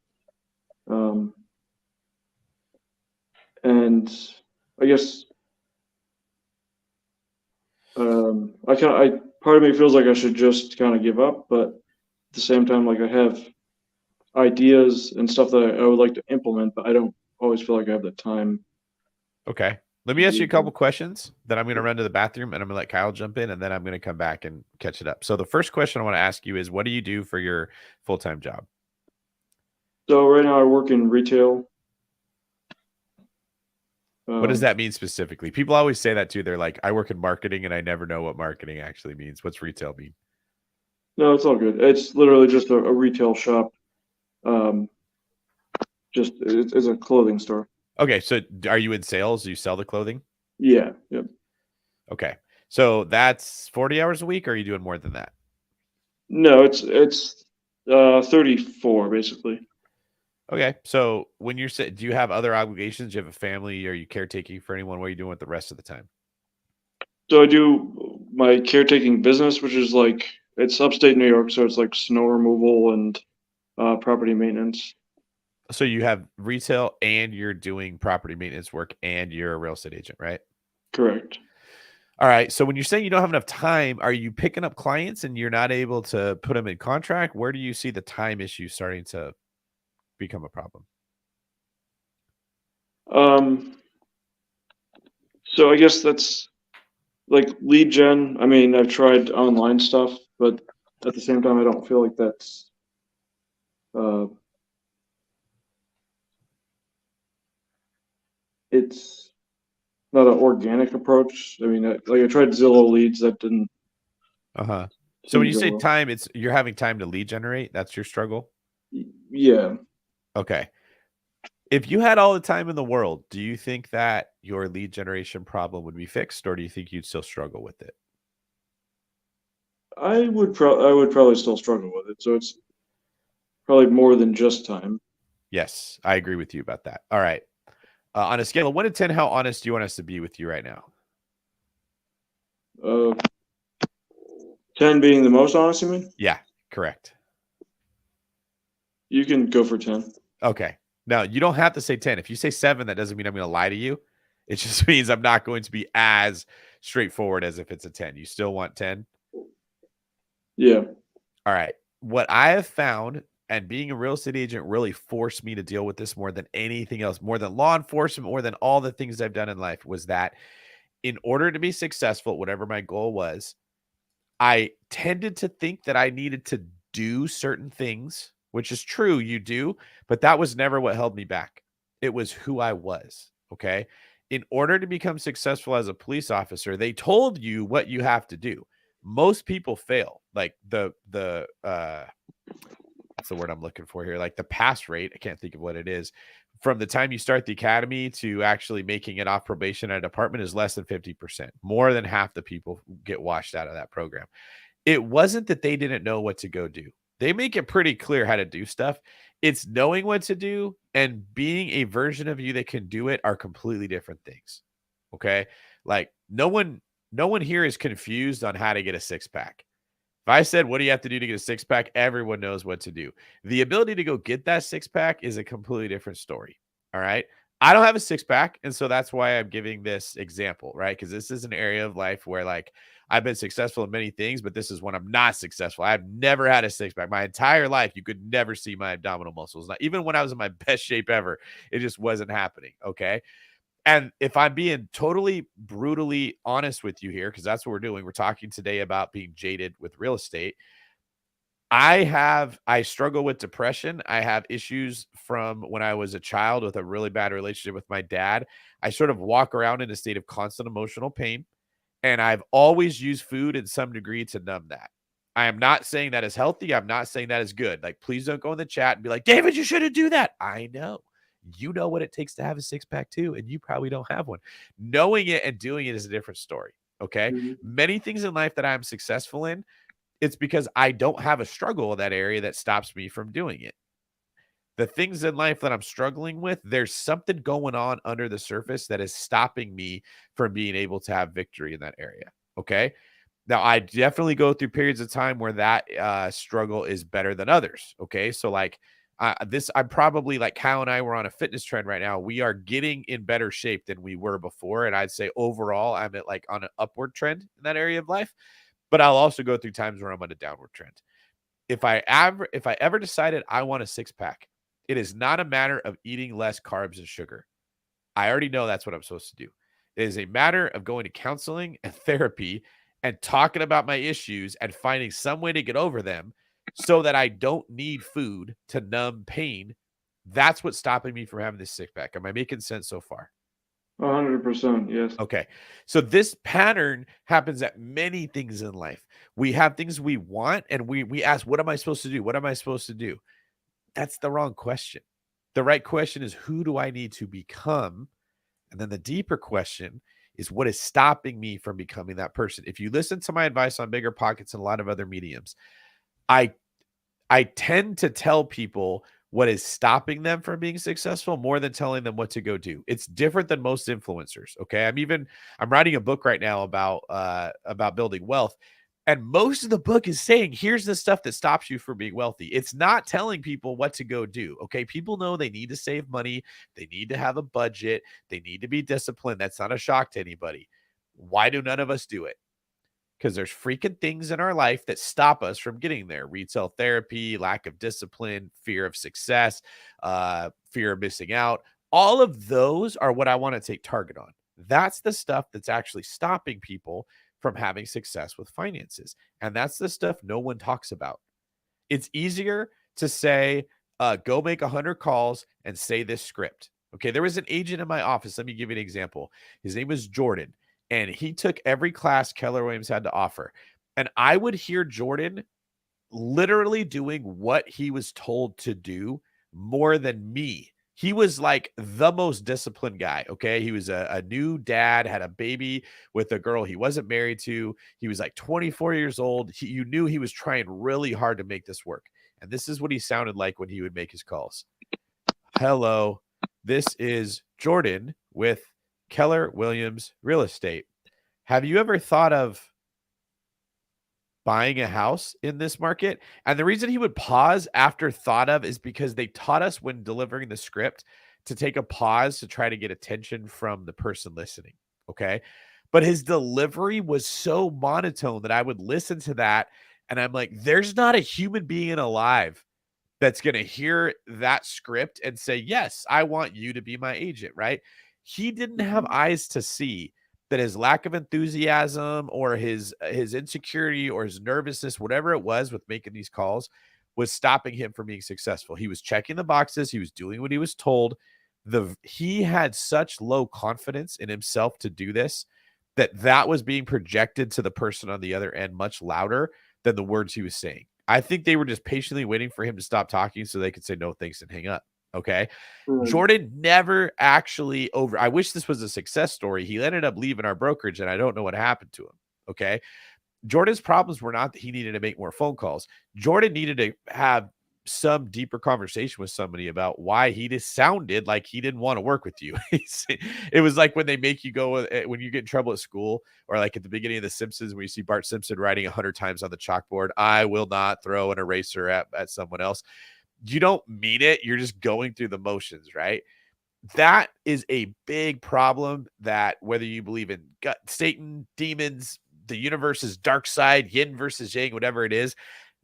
And I guess part of me feels like I should just kind of give up, but at the same time, like I have ideas and stuff that I would like to implement, but I don't always feel like I have the time. Okay. Let me ask you a couple questions. Then I'm going to run to the bathroom and I'm going to let Kyle jump in, and then I'm going to come back and catch it up. So the first question I want to ask you is, what do you do for your full-time job? So right now I work in retail. What does that mean specifically? People always say that too. They're like, I work in marketing and I never know what marketing actually means. What's retail mean? No, it's all good. It's literally just a retail shop. It's a clothing store. Okay. So are you in sales? Do you sell the clothing? Yeah. Yep. Okay. So that's 40 hours a week, or are you doing more than that? No, it's 34 basically. Okay. So when you're do you have other obligations? Do you have a family? Are you caretaking for anyone? What are you doing with the rest of the time? So I do my caretaking business, which is like, it's upstate New York, so it's like snow removal and property maintenance. So you have retail and you're doing property maintenance work and you're a real estate agent, right? Correct. All right. So when you're saying you don't have enough time, are you picking up clients and you're not able to put them in contract? Where do you see the time issue starting to become a problem? So I guess that's like lead gen. I mean, I've tried online stuff, but at the same time, I don't feel like that's it's not an organic approach. I mean, I tried Zillow leads, that didn't. So when you say time, it's you're having time to lead generate. That's your struggle. Yeah. Okay. If you had all the time in the world, do you think that your lead generation problem would be fixed, or do you think you'd still struggle with it? I would probably still struggle with it. So it's probably more than just time. Yes, I agree with you about that. All right. On a scale of 1 to 10, how honest do you want us to be with you right now? 10 being the most honest, you mean? Yeah, correct. You can go for 10. Okay. Now, you don't have to say 10. If you say 7, that doesn't mean I'm going to lie to you. It just means I'm not going to be as straightforward as if it's a 10. You still want 10? Yeah. All right. What I have found, and being a real estate agent really forced me to deal with this more than anything else, more than law enforcement, more than all the things I've done in life, was that in order to be successful, whatever my goal was, I tended to think that I needed to do certain things, which is true, you do, but that was never what held me back. It was who I was, okay? In order to become successful as a police officer, they told you what you have to do. most people fail. Like the what's the word I'm looking for here? Like the pass rate, I can't think of what it is, from the time you start the academy to actually making it off probation at a department is less than 50%. More than half the people get washed out of that program. It wasn't that they didn't know what to go do. They make it pretty clear how to do stuff. It's knowing what to do and being a version of you that can do it are completely different things. Okay? Like no one here is confused on how to get a six-pack. If I said, what do you have to do to get a six-pack? Everyone knows what to do. The ability to go get that six-pack is a completely different story. All right. I don't have a six-pack. And so that's why I'm giving this example, right? Because this is an area of life where like I've been successful in many things, but this is when I'm not successful. I've never had a six-pack. My entire life, you could never see my abdominal muscles. Not even when I was in my best shape ever, it just wasn't happening. Okay. And if I'm being totally brutally honest with you here, because that's what we're doing, we're talking today about being jaded with real estate. I struggle with depression. I have issues from when I was a child with a really bad relationship with my dad. I sort of walk around in a state of constant emotional pain, and I've always used food in some degree to numb that. I am not saying that is healthy. I'm not saying that is good. Like, please don't go in the chat and be like, David, you shouldn't do that. I know. You know what it takes to have a six-pack too, and you probably don't have one. Knowing it and doing it is a different story. Okay. Many things in life that I'm successful in, it's because I don't have a struggle in that area that stops me from doing it. The things in life that I'm struggling with, there's something going on under the surface that is stopping me from being able to have victory in that area. Okay. Now, I definitely go through periods of time where that struggle is better than others. Okay. So like I'm probably like Kyle and I were on a fitness trend right now. We are getting in better shape than we were before. And I'd say overall, I'm at like on an upward trend in that area of life. But I'll also go through times where I'm on a downward trend. If I ever decided I want a six-pack, it is not a matter of eating less carbs and sugar. I already know that's what I'm supposed to do. It is a matter of going to counseling and therapy and talking about my issues and finding some way to get over them so that I don't need food to numb pain. That's what's stopping me from having this six-pack. Am I making sense so far? 100%, yes. Okay. So this pattern happens at many things in life. We have things we want and we ask, what am I supposed to do? What am I supposed to do? That's the wrong question. The right question is, who do I need to become? And then the deeper question is, what is stopping me from becoming that person? If you listen to my advice on Bigger Pockets and a lot of other mediums, I tend to tell people what is stopping them from being successful more than telling them what to go do. It's different than most influencers. Okay. I'm writing a book right now about building wealth. And most of the book is saying, here's the stuff that stops you from being wealthy. It's not telling people what to go do. Okay. People know they need to save money. They need to have a budget. They need to be disciplined. That's not a shock to anybody. Why do none of us do it? Because there's freaking things in our life that stop us from getting there. Retail therapy, lack of discipline, fear of success, fear of missing out. All of those are what I want to take target on. That's the stuff that's actually stopping people from having success with finances. And that's the stuff no one talks about. It's easier to say, go make 100 calls and say this script. Okay, there was an agent in my office. Let me give you an example. His name was Jordan. And he took every class Keller Williams had to offer. And I would hear Jordan literally doing what he was told to do more than me. He was like the most disciplined guy. Okay. He was a new dad, had a baby with a girl he wasn't married to. He was like 24 years old. You knew he was trying really hard to make this work. And this is what he sounded like when he would make his calls. Hello, this is Jordan with Keller Williams Real Estate. Have you ever thought of buying a house in this market? And the reason he would pause after thought of is because they taught us when delivering the script to take a pause to try to get attention from the person listening. Okay. But his delivery was so monotone that I would listen to that. And I'm like, there's not a human being alive that's going to hear that script and say, yes, I want you to be my agent, right? He didn't have eyes to see that his lack of enthusiasm or his insecurity or his nervousness, whatever it was with making these calls, was stopping him from being successful. He was checking the boxes. He was doing what he was told. He had such low confidence in himself to do this that was being projected to the person on the other end much louder than the words he was saying. I think they were just patiently waiting for him to stop talking so they could say no thanks and hang up. Okay. Right. Jordan never actually I wish this was a success story. He ended up leaving our brokerage and I don't know what happened to him. Okay. Jordan's problems were not that he needed to make more phone calls. Jordan needed to have some deeper conversation with somebody about why he just sounded like he didn't want to work with you. It was like when they make you go, when you get in trouble at school, or like at the beginning of The Simpsons, where you see Bart Simpson writing 100 times on the chalkboard, I will not throw an eraser at someone else. You don't mean it. You're just going through the motions, right? That is a big problem, that whether you believe in God, Satan, demons, the universe's dark side, yin versus yang, whatever it is,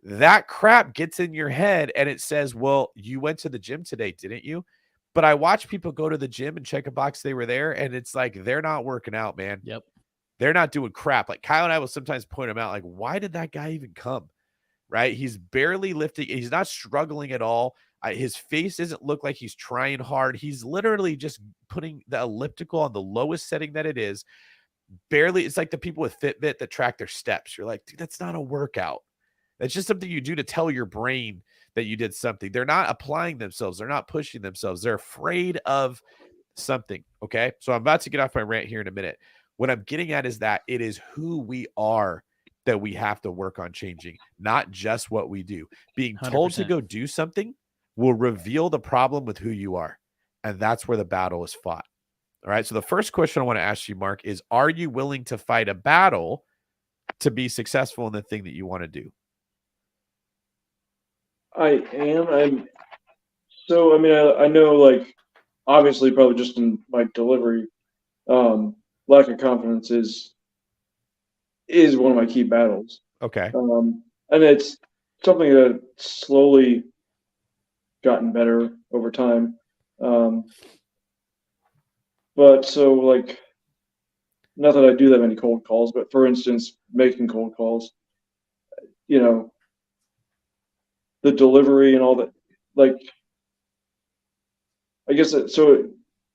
that crap gets in your head and it says, well, you went to the gym today, didn't you? But I watch people go to the gym and check a box they were there, and it's like they're not working out, man. Yep. They're not doing crap. Like Kyle and I will sometimes point them out, like, why did that guy even come? Right? He's barely lifting. He's not struggling at all. His face doesn't look like he's trying hard. He's literally just putting the elliptical on the lowest setting that it is. Barely. It's like the people with Fitbit that track their steps. You're like, dude, that's not a workout. That's just something you do to tell your brain that you did something. They're not applying themselves. They're not pushing themselves. They're afraid of something. Okay. So I'm about to get off my rant here in a minute. What I'm getting at is that it is who we are that we have to work on changing, not just what we do. Being told to 100%. go do something will reveal the problem with who you are. And that's where the battle is fought. All right. So the first question I want to ask you, Mark, is, are you willing to fight a battle to be successful in the thing that you want to do? I am. So, I mean, I know, like, obviously, probably just in my delivery, lack of confidence is one of my key battles. Okay. And it's something that slowly gotten better over time. But so, like, not that I do that many cold calls, but for instance, making cold calls, you know, the delivery and all that, like, I guess so.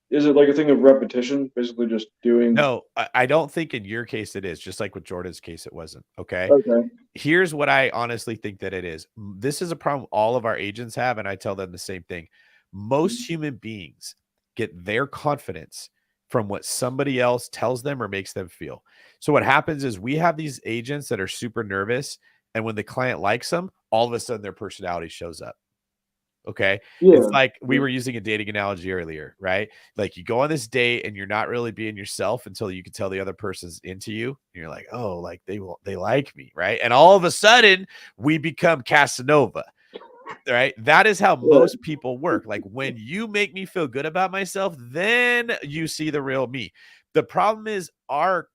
Is it like a thing of repetition, basically just doing? No, I don't think in your case it is. Just like with Jordan's case, it wasn't. Okay. Okay. Here's what I honestly think that it is. This is a problem all of our agents have, and I tell them the same thing. Most human beings get their confidence from what somebody else tells them or makes them feel. So what happens is we have these agents that are super nervous, and when the client likes them, all of a sudden their personality shows up. Okay. Yeah. It's like we were using a dating analogy earlier, right? Like you go on this date and you're not really being yourself until you can tell the other person's into you. And you're like, oh, like they like me. Right. And all of a sudden we become Casanova. Right. That is how most people work. Like when you make me feel good about myself, then you see the real me. The problem is our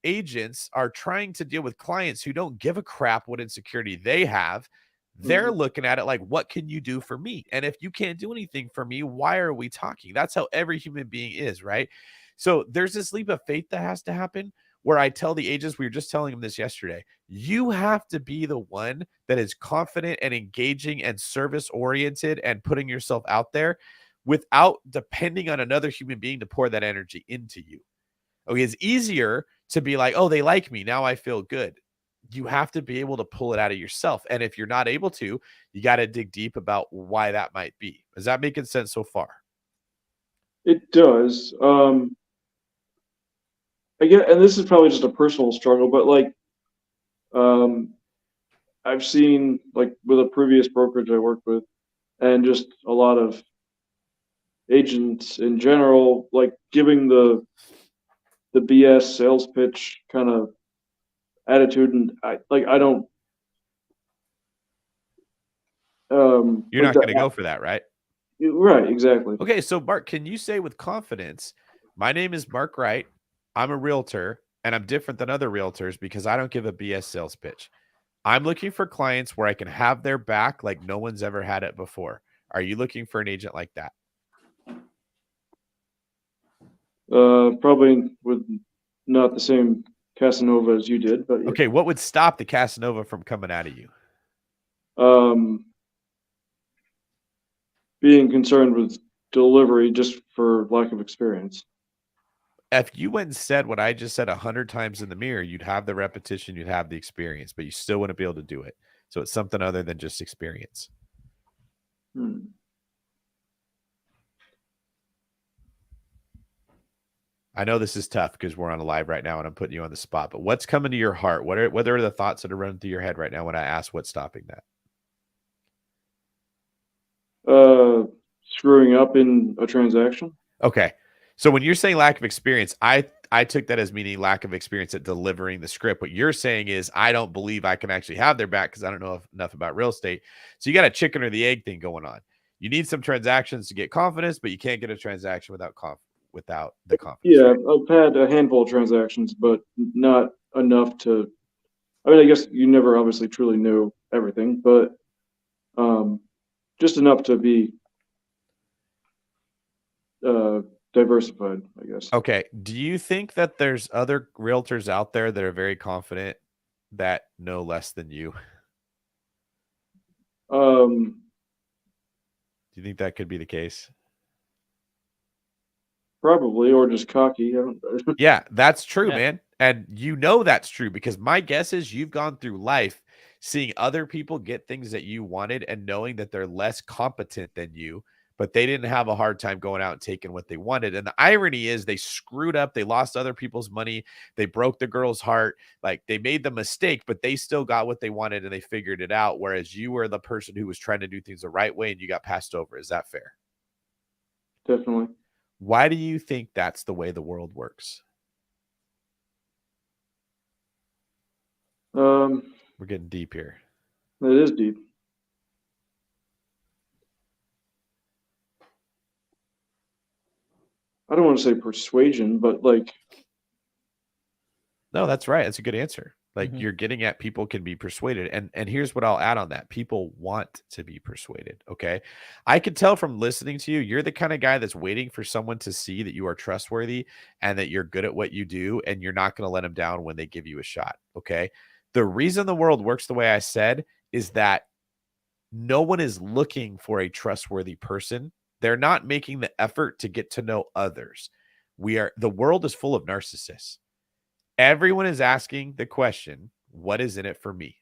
agents are trying to deal with clients who don't give a crap what insecurity they have. They're looking at it like, what can you do for me? And if you can't do anything for me, why are we talking? That's how every human being is, right? So there's this leap of faith that has to happen where I tell the agents, we were just telling them this yesterday, you have to be the one that is confident and engaging and service oriented and putting yourself out there without depending on another human being to pour that energy into you. Okay, it's easier to be like, oh, they like me. Now I feel good. You have to be able to pull it out of yourself. And if you're not able to, you got to dig deep about why that might be. Is that making sense so far? It does. Again, and this is probably just a personal struggle, but like, I've seen, like, with a previous brokerage I worked with, and just a lot of agents in general, like giving the BS sales pitch kind of attitude, and I don't. You're not going to go for that, right? Right, exactly. Okay, so Mark, can you say with confidence, my name is Mark Wright, I'm a realtor, and I'm different than other realtors because I don't give a BS sales pitch. I'm looking for clients where I can have their back like no one's ever had it before. Are you looking for an agent like that? Probably with not the same Casanova as you did, but yeah. Okay, what would stop the Casanova from coming out of you? Being concerned with delivery just for lack of experience. if you went and said what I just said 100 times in the mirror, you'd have the repetition, you'd have the experience, but you still wouldn't be able to do it. So it's something other than just experience. I know this is tough because we're on a live right now and I'm putting you on the spot, but what's coming to your heart? What are the thoughts that are running through your head right now when I ask what's stopping that? Screwing up in a transaction. Okay. So when you're saying lack of experience, I took that as meaning lack of experience at delivering the script. What you're saying is I don't believe I can actually have their back because I don't know enough about real estate. So you got a chicken or the egg thing going on. You need some transactions to get confidence, but you can't get a transaction without the confidence. Yeah, right? I've had a handful of transactions, but not enough to. I mean, I guess you never obviously truly know everything, but just enough to be diversified, I guess. Okay. Do you think that there's other realtors out there that are very confident that know less than you? Um, Do you think that could be the case? Probably, or just cocky. I don't. Yeah, that's true, Yeah. man. And you know that's true because my guess is you've gone through life seeing other people get things that you wanted and knowing that they're less competent than you, but they didn't have a hard time going out and taking what they wanted. And the irony is they screwed up, they lost other people's money, they broke the girl's heart, like they made the mistake, but they still got what they wanted and they figured it out. Whereas you were the person who was trying to do things the right way and you got passed over. Is that fair? Definitely. Why do you think that's the way the world works? We're getting deep here. It is deep. I don't want to say persuasion, but like. No, that's right. That's a good answer. Like Mhm. you're getting at people can be persuaded. And here's what I'll add on that. People want to be persuaded. Okay. I could tell from listening to you, you're the kind of guy that's waiting for someone to see that you are trustworthy and that you're good at what you do, and you're not going to let them down when they give you a shot. Okay. The reason the world works the way I said is that no one is looking for a trustworthy person. They're not making the effort to get to know others. The world is full of narcissists. Everyone is asking the question, what is in it for me?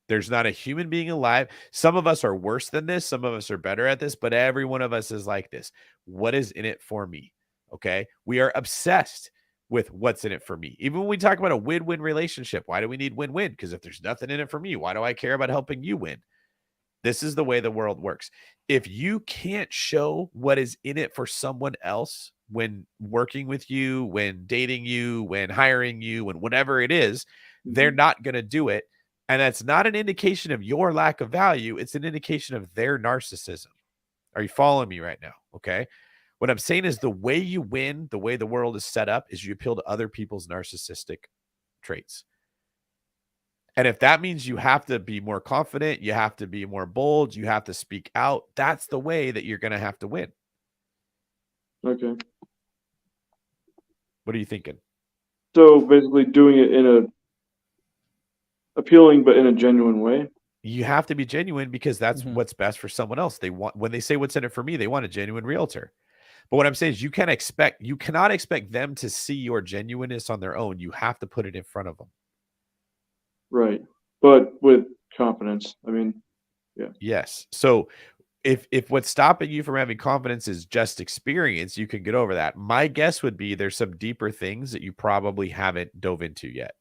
There's not a human being alive. Some of us are worse than this. Some of us are better at this, but every one of us is like this. What is in it for me? Okay. We are obsessed with what's in it for me. Even when we talk about a win-win relationship, why do we need win-win? Because if there's nothing in it for me, why do I care about helping you win? This is the way the world works. If you can't show what is in it for someone else when working with you, when dating you, when hiring you, when whatever it is, they're not going to do it. And that's not an indication of your lack of value. It's an indication of their narcissism. Are you following me right now? Okay. What I'm saying is the way you win, the way the world is set up, is you appeal to other people's narcissistic traits. And if that means you have to be more confident, you have to be more bold, you have to speak out, that's the way that you're going to have to win. Okay. What are you thinking? So basically doing it in a appealing, but in a genuine way. You have to be genuine because that's Mhm. what's best for someone else. They want, when they say what's in it for me, they want a genuine realtor. But what I'm saying is you cannot expect them to see your genuineness on their own. You have to put it in front of them. Right. But with confidence. I mean, yeah. Yes. So if what's stopping you from having confidence is just experience, you can get over that. My guess would be there's some deeper things that you probably haven't dove into yet.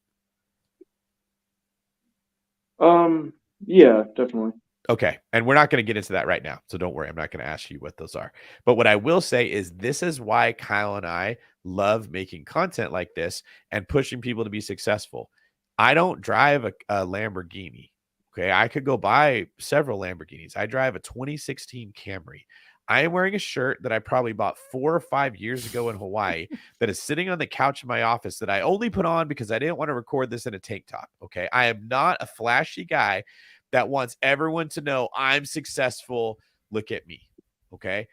Yeah, definitely. Okay. And we're not going to get into that right now. So don't worry. I'm not going to ask you what those are. But what I will say is this is why Kyle and I love making content like this and pushing people to be successful. I don't drive a Lamborghini. Okay. I could go buy several Lamborghinis. I drive a 2016 Camry. I am wearing a shirt that I probably bought 4 or 5 years ago in Hawaii that is sitting on the couch in my office that I only put on because I didn't want to record this in a tank top. Okay. I am not a flashy guy that wants everyone to know I'm successful. Look at me. Okay.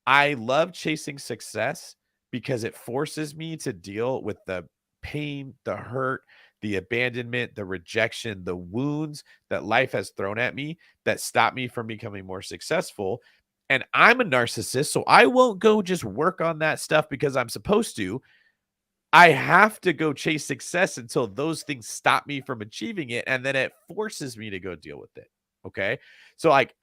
I love chasing success because it forces me to deal with the pain, the hurt, the abandonment, the rejection, the wounds that life has thrown at me that stop me from becoming more successful. And I'm a narcissist, so I won't go just work on that stuff because I'm supposed to. I have to go chase success until those things stop me from achieving it. And then it forces me to go deal with it. Okay. So like,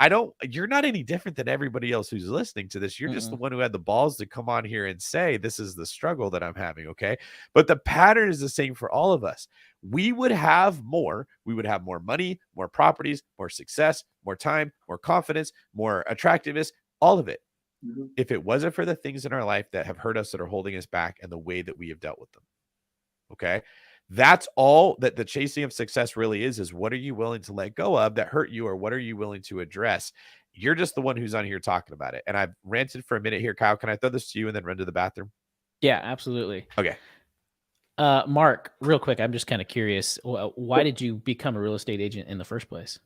you're not any different than everybody else who's listening to this. You're just the one who had the balls to come on here and say, this is the struggle that I'm having. Okay. But the pattern is the same for all of us. We would have more money, more properties, more success, more time, more confidence, more attractiveness, all of it. If it wasn't for the things in our life that have hurt us, that are holding us back, and the way that we have dealt with them. Okay. That's all that the chasing of success really is what are you willing to let go of that hurt you, or what are you willing to address? You're just the one who's on here talking about it. And I've ranted for a minute here. Kyle, can I throw this to you and then run to the bathroom? Yeah, absolutely. Okay. Mark, real quick, I'm just kind of curious. Why did you become a real estate agent in the first place?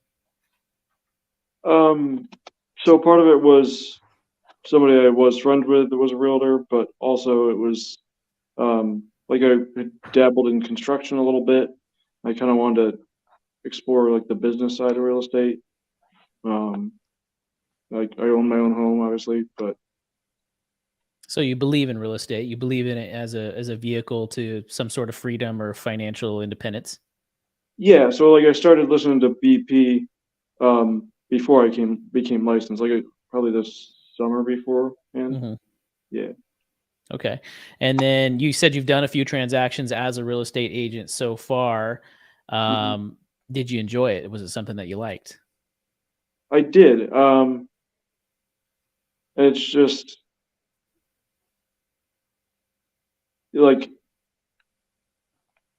So part of it was somebody I was friends with that was a realtor, but also it was like I dabbled in construction a little bit. I kind of wanted to explore like the business side of real estate. Like I own my own home, obviously, but so you believe in real estate. You believe in it as a vehicle to some sort of freedom or financial independence. Yeah, so like I started listening to BP before I became licensed, like probably this summer before, and yeah. Okay, and then you said you've done a few transactions as a real estate agent so far. Did you enjoy it? Was it something that you liked? I did. It's just like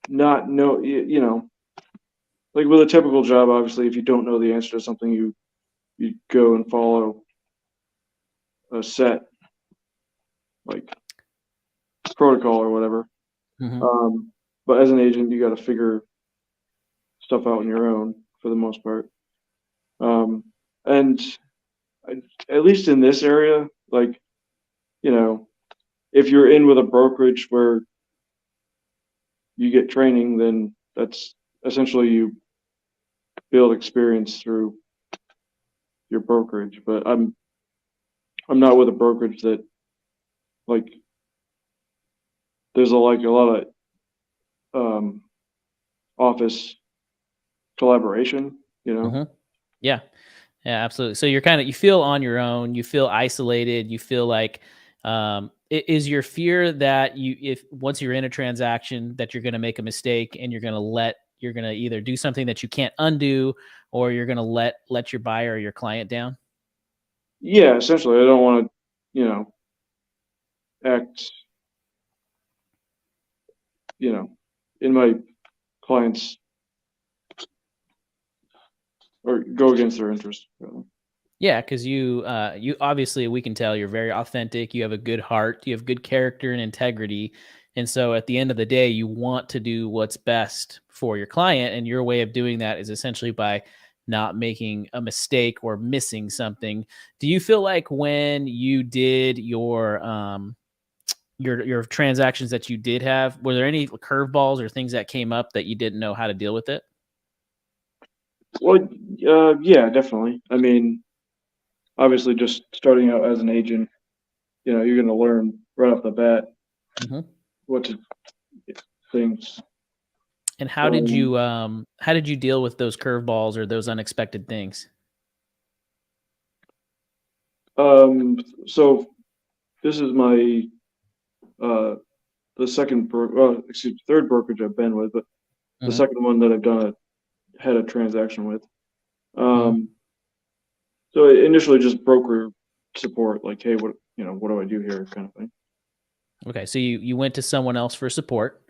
not know, you know, like with a typical job, obviously, if you don't know the answer to something, you go and follow a set like protocol or whatever. But as an agent, you got to figure stuff out on your own for the most part. And at least in this area, like, you know, if you're in with a brokerage where you get training, then that's essentially you build experience through your brokerage. But I'm not with a brokerage that like there's a lot of office collaboration, you know. Yeah, absolutely. So you feel on your own, you feel isolated, you feel like is your fear that if once you're in a transaction that you're going to make a mistake and you're going to either do something that you can't undo, or you're going to let your buyer or your client down? Yeah, essentially, I don't want to, you know, act, you know, in my clients or go against their interest. Really. Yeah, because you obviously, we can tell you're very authentic. You have a good heart. You have good character and integrity. And so at the end of the day, you want to do what's best for your client. And your way of doing that is essentially by not making a mistake or missing something. Do you feel like when you did your transactions that you did have, were there any curveballs or things that came up that you didn't know how to deal with it? Well, yeah, definitely. I mean, obviously, just starting out as an agent, you know, you're going to learn right off the bat what to things. And how did you deal with those curveballs or those unexpected things? So this is my the third brokerage I've been with, but the second one that I've had a transaction with. So initially just broker support, like, hey, what do I do here, kind of thing. Okay, so you went to someone else for support,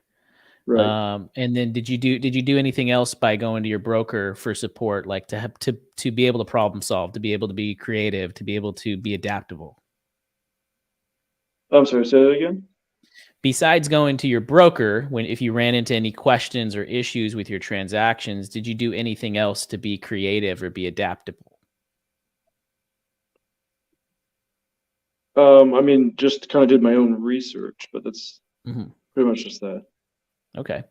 right? And then did you do anything else by going to your broker for support, like to be able to problem solve, to be able to be creative, to be able to be adaptable? I'm sorry, say that again. Besides going to your broker, if you ran into any questions or issues with your transactions, did you do anything else to be creative or be adaptable? I mean, just kind of did my own research, but that's pretty much just that. Okay.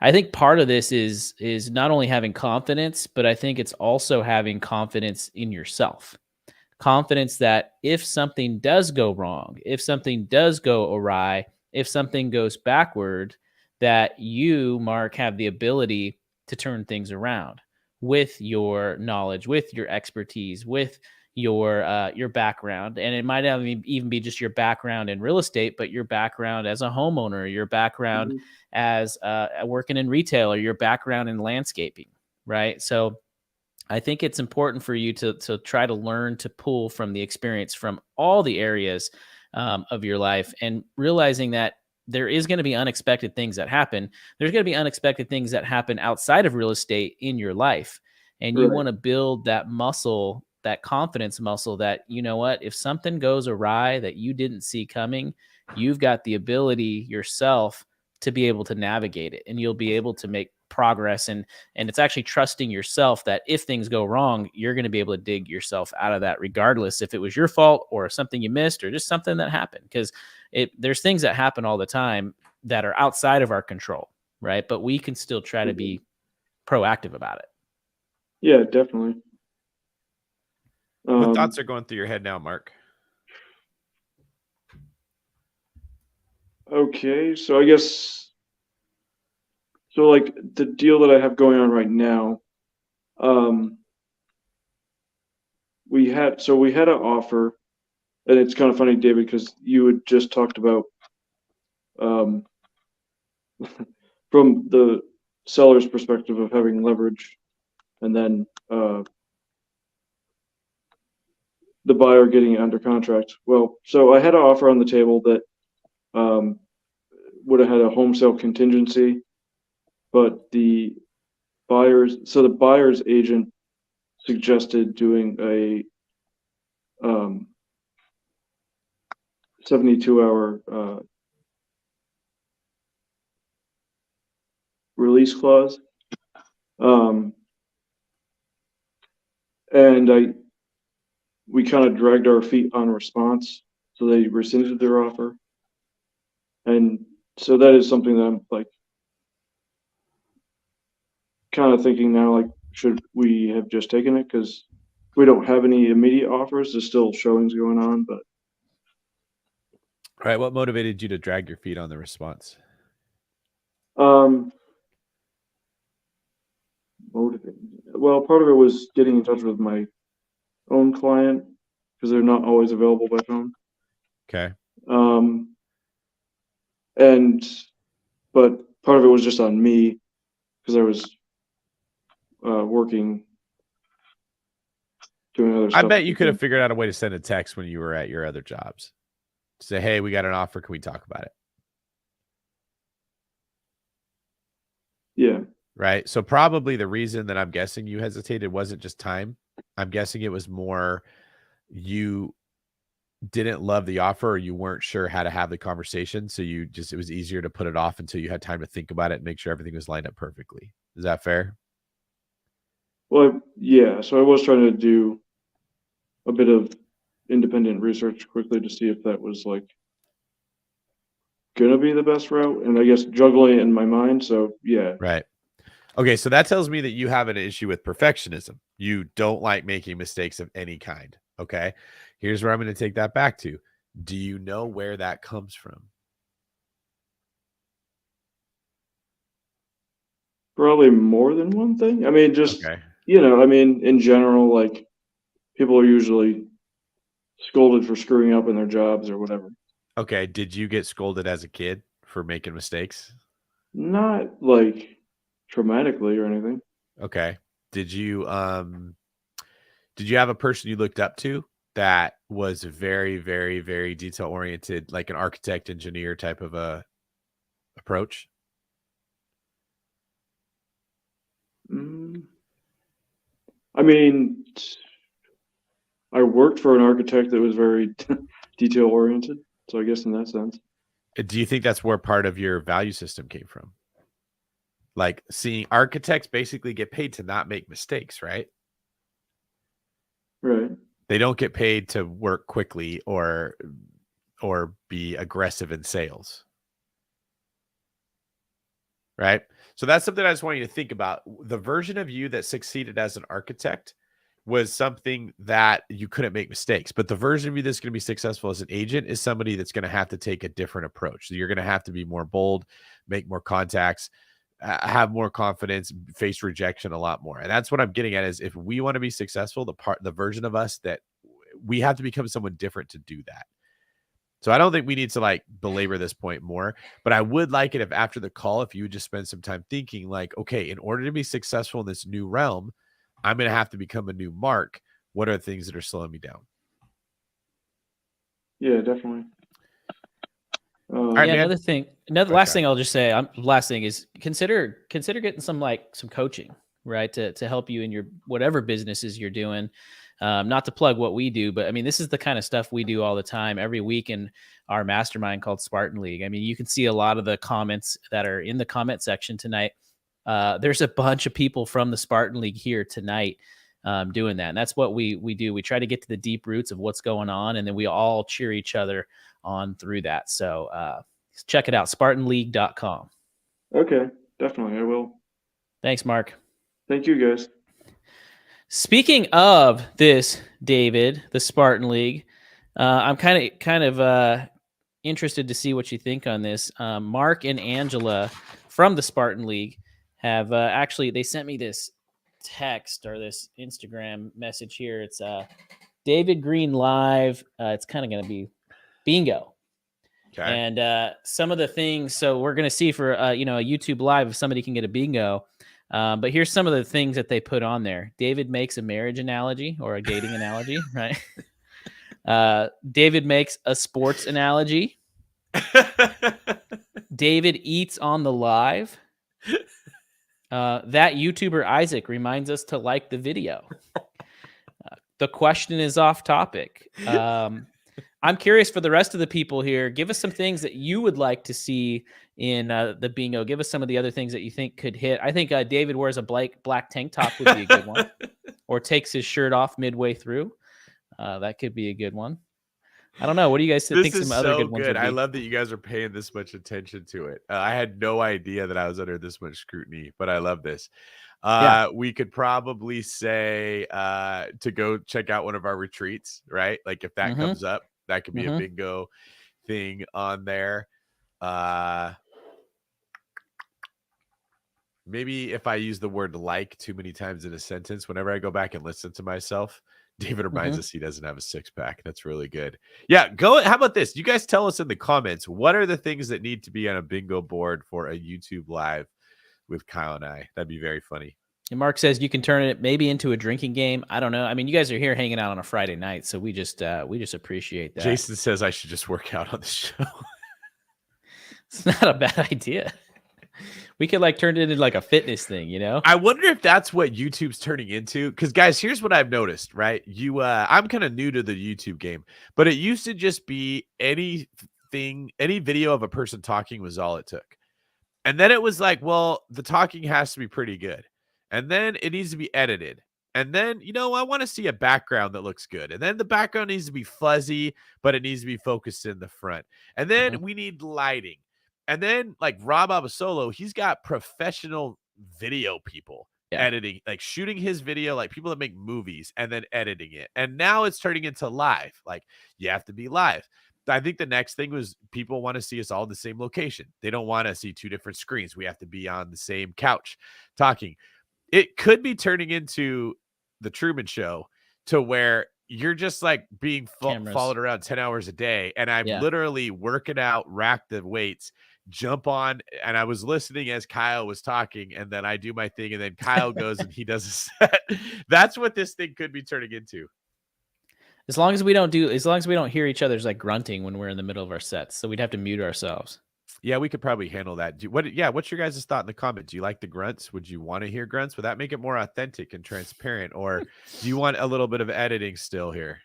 I think part of this is not only having confidence, but I think it's also having confidence in yourself. Confidence that if something does go wrong, if something does go awry, if something goes backward, that you, Mark, have the ability to turn things around with your knowledge, with your expertise, with your background. And it might not even be just your background in real estate, but your background as a homeowner, your background as working in retail, or your background in landscaping, right? So I think it's important for you to try to learn to pull from the experience from all the areas of your life, and realizing that there is going to be unexpected things that happen. There's going to be unexpected things that happen outside of real estate in your life. And you want to build that muscle, that confidence muscle, that, you know what, if something goes awry that you didn't see coming, you've got the ability yourself to be able to navigate it, and you'll be able to make progress. And it's actually trusting yourself that if things go wrong, you're going to be able to dig yourself out of that, regardless if it was your fault or something you missed or just something that happened. Because there's things that happen all the time that are outside of our control, right? But we can still try to be proactive about it. Yeah, definitely. What thoughts are going through your head now, Mark? Okay, so I guess, so like the deal that I have going on right now, we had an offer, and it's kind of funny, David, because you had just talked about from the seller's perspective of having leverage, and then the buyer getting it under contract. Well, so I had an offer on the table that would have had a home sale contingency, but the buyer's agent suggested doing a 72-hour release clause, and we kind of dragged our feet on response, so they rescinded their offer. And so that is something that I'm like kind of thinking now, like, should we have just taken it? Because we don't have any immediate offers. There's still showings going on, but. All right. What motivated you to drag your feet on the response? Well, part of it was getting in touch with my own client, because they're not always available by phone. Okay. But part of it was just on me, because I was working, doing other stuff. I bet you could have figured out a way to send a text when you were at your other jobs. Say, hey, we got an offer. Can we talk about it? Yeah. Right. So probably the reason that I'm guessing you hesitated wasn't just time. I'm guessing it was more you didn't love the offer, or you weren't sure how to have the conversation. So it was easier to put it off until you had time to think about it and make sure everything was lined up perfectly. Is that fair? Well, yeah. So I was trying to do a bit of independent research quickly to see if that was like gonna be the best route, and I guess juggling it in my mind. So yeah. Right. Okay. So that tells me that you have an issue with perfectionism. You don't like making mistakes of any kind. Okay. Here's where I'm going to take that back to. Do you know where that comes from? Probably more than one thing. I mean, just, Okay. I mean, in general, like, people are usually scolded for screwing up in their jobs or whatever. Okay. Did you get scolded as a kid for making mistakes? Not like traumatically or anything. Okay. Did you have a person you looked up to that was very, very, very detail oriented, like an architect, engineer type of a approach? I mean, I worked for an architect that was very detail oriented, so I guess in that sense. Do you think that's where part of your value system came from? Like, seeing architects basically get paid to not make mistakes, right? Right. They don't get paid to work quickly or be aggressive in sales. Right? So that's something I just want you to think about. The version of you that succeeded as an architect was something that you couldn't make mistakes. But the version of you that's going to be successful as an agent is somebody that's going to have to take a different approach. So you're going to have to be more bold, make more contacts, have more confidence, face rejection a lot more. And that's what I'm getting at is if we want to be successful, the version of us that we have to become someone different to do that. So I don't think we need to like belabor this point more, but I would like it if after the call, if you would just spend some time thinking like, okay, in order to be successful in this new realm, I'm going to have to become a new Mark. What are the things that are slowing me down? Yeah, definitely. All right, man. Another last thing I'll just say, last thing is consider getting some coaching, right? To help you in your, whatever businesses you're doing. Not to plug what we do, but I mean, this is the kind of stuff we do all the time every week in our mastermind called Spartan League. I mean, you can see a lot of the comments that are in the comment section tonight. There's a bunch of people from the Spartan League here tonight doing that. And that's what we do. We try to get to the deep roots of what's going on, and then we all cheer each other on through that. So check it out, SpartanLeague.com. Okay, definitely. I will. Thanks, Mark. Thank you, guys. Speaking of this, David, the Spartan League, I'm kind of interested to see what you think on this. Mark and Angela from the Spartan League have actually, they sent me this text or this Instagram message here. It's David Green Live. It's kind of going to be bingo. Okay. And some of the things, so we're going to see for, a YouTube Live if somebody can get a bingo. But here's some of the things that they put on there. David makes a marriage analogy or a dating analogy, right? David makes a sports analogy. David eats on the live. That YouTuber Isaac reminds us to like the video. The question is off topic. I'm curious for the rest of the people here. Give us some things that you would like to see in the bingo. Give us some of the other things that you think could hit. I think David wears a black tank top would be a good one, or takes his shirt off midway through. That could be a good one. I don't know. What do you guys think? Some other good ones would be? I love that you guys are paying this much attention to it. I had no idea that I was under this much scrutiny, but I love this. We could probably say to go check out one of our retreats, right? Like if that comes up, that could be a bingo thing on there. Maybe if I use the word like too many times in a sentence, whenever I go back and listen to myself, David reminds us he doesn't have a six-pack. That's really good. Yeah, go. How about this? You guys tell us in the comments, what are the things that need to be on a bingo board for a YouTube Live with Kyle and I? That'd be very funny. And Mark says you can turn it maybe into a drinking game. I don't know. I mean, you guys are here hanging out on a Friday night, so we just appreciate that. Jason says I should just work out on the show. It's not a bad idea. We could turn it into like a fitness thing, you know? I wonder if that's what YouTube's turning into. Because guys, here's what I've noticed, right? I'm kind of new to the YouTube game, but it used to just be any video of a person talking was all it took. And then it was like, well, the talking has to be pretty good. And then it needs to be edited. And then, I want to see a background that looks good. And then the background needs to be fuzzy, but it needs to be focused in the front. And then we need lighting. And then like Rob Abasolo, he's got professional video people editing, like shooting his video, like people that make movies and then editing it. And now it's turning into live. Like you have to be live. I think the next thing was people want to see us all in the same location. They don't want to see two different screens. We have to be on the same couch talking. It could be turning into the Truman Show to where you're just like being followed around 10 hours a day. And I'm literally working out, rack the weights, jump on. And I was listening as Kyle was talking, and then I do my thing. And then Kyle goes and he does a set. That's what this thing could be turning into. As long as we don't hear each other's like grunting when we're in the middle of our sets. So we'd have to mute ourselves. Yeah, we could probably handle that. What's your guys' thought in the comments? Do you like the grunts? Would you want to hear grunts? Would that make it more authentic and transparent? Or do you want a little bit of editing still here?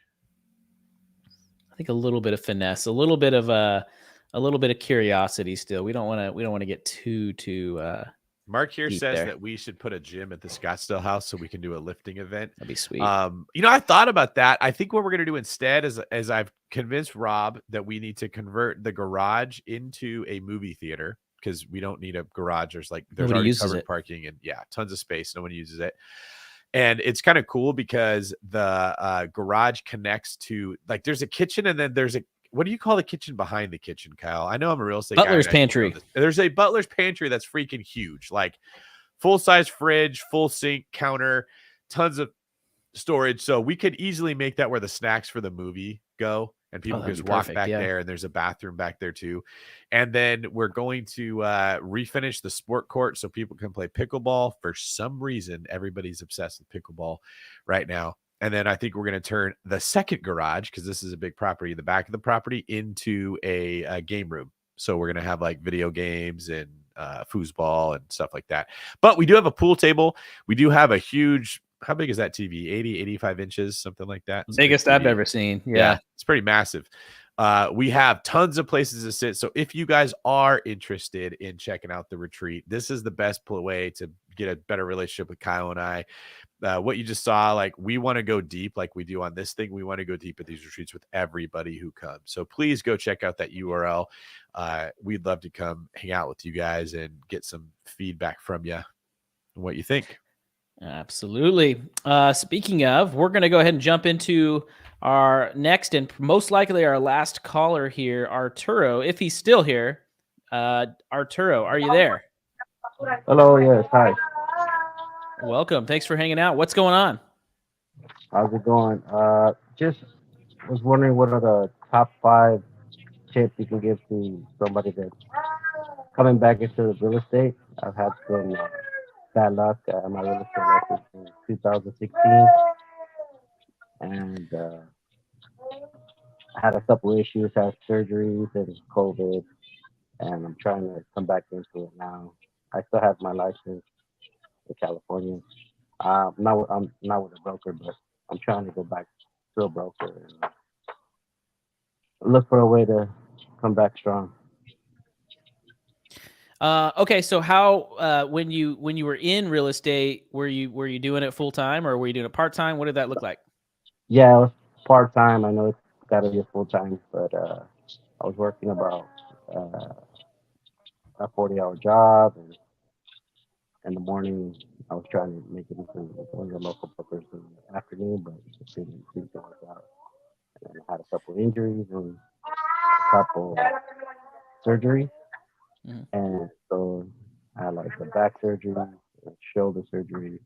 I think a little bit of finesse, a little bit of curiosity still. We don't want to get too Mark here says that we should put a gym at the Scottsdale house so we can do a lifting event. That'd be sweet. I thought about that. I think what we're going to do instead is I've convinced Rob that we need to convert the garage into a movie theater because we don't need a garage. There's already covered parking and tons of space. No one uses it. And it's kind of cool because the garage connects to, like, there's a kitchen, and then there's a, what do you call the kitchen behind the kitchen, Kyle? I know I'm a real estate Butler's guy. And I should know pantry. this. There's a butler's pantry that's freaking huge, like full size fridge, full sink, counter, tons of storage. So we could easily make that where the snacks for the movie go, and people can that'd just be walk perfect, back yeah. there, and there's a bathroom back there too. And then we're going to refinish the sport court so people can play pickleball. For some reason, everybody's obsessed with pickleball right now. And then I think we're going to turn the second garage, because this is a big property in the back of the property, into a game room. So we're going to have like video games and foosball and stuff like that. But we do have a pool table. We do have a huge, how big is that TV? 80, 85 inches, something like that. It's Biggest big I've TV. ever seen. Yeah. It's pretty massive. We have tons of places to sit. So if you guys are interested in checking out the retreat, this is the best way to get a better relationship with Kyle and I. What you just saw, like, we want to go deep like we do on this thing. We want to go deep at these retreats with everybody who comes. So please go check out that URL. We'd love to come hang out with you guys and get some feedback from you and what you think. Absolutely. Speaking of, we're going to go ahead and jump into our next and most likely our last caller here, Arturo, if he's still here. Arturo, are you there? Hello, yes, hi. Welcome. Thanks for hanging out. What's going on? How's it going? Just was wondering what are the top 5 tips you can give to somebody that's coming back into real estate. I've had some bad luck. My real estate license in 2016, and I had a couple issues, had surgeries and COVID, and I'm trying to come back into it now. I still have my license in California. I'm not with a broker, but I'm trying to go back to a broker and look for a way to come back strong. Okay, so how when you were in real estate, were you doing it full time or were you doing it part time? What did that look like? Yeah, it was part time. I know it's got to be full time, but I was working about a 40-hour job, and in the morning I was trying to make it into one of the local brokers in the afternoon, but it didn't seem to work out. And I had a couple of injuries and a couple surgeries. Mhm. And so I had like a back surgery, a shoulder surgery.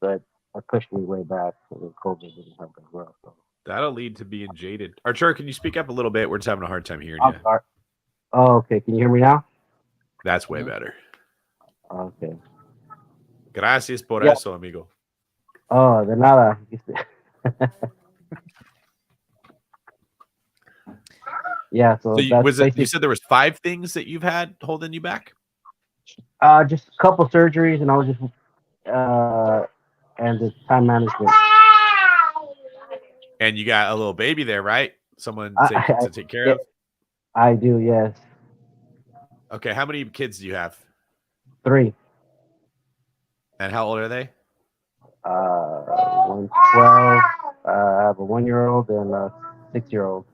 But it pushed me way back, and COVID didn't help as well. So That'll lead to being jaded. Archer, can you speak up a little bit? We're just having a hard time hearing I'm you. sorry. Oh, okay. Can you hear me now? That's way better. Okay. Gracias por Yeah. eso, amigo. Oh, de nada. Yeah, so So that's you said there was 5 things that you've had holding you back? just a couple surgeries, and I was just and the time management. And you got a little baby there, right? Someone to take care of? I do, yes. Okay, how many kids do you have? 3. And how old are they? One's 12. I have a 1-year-old and a 6-year-old.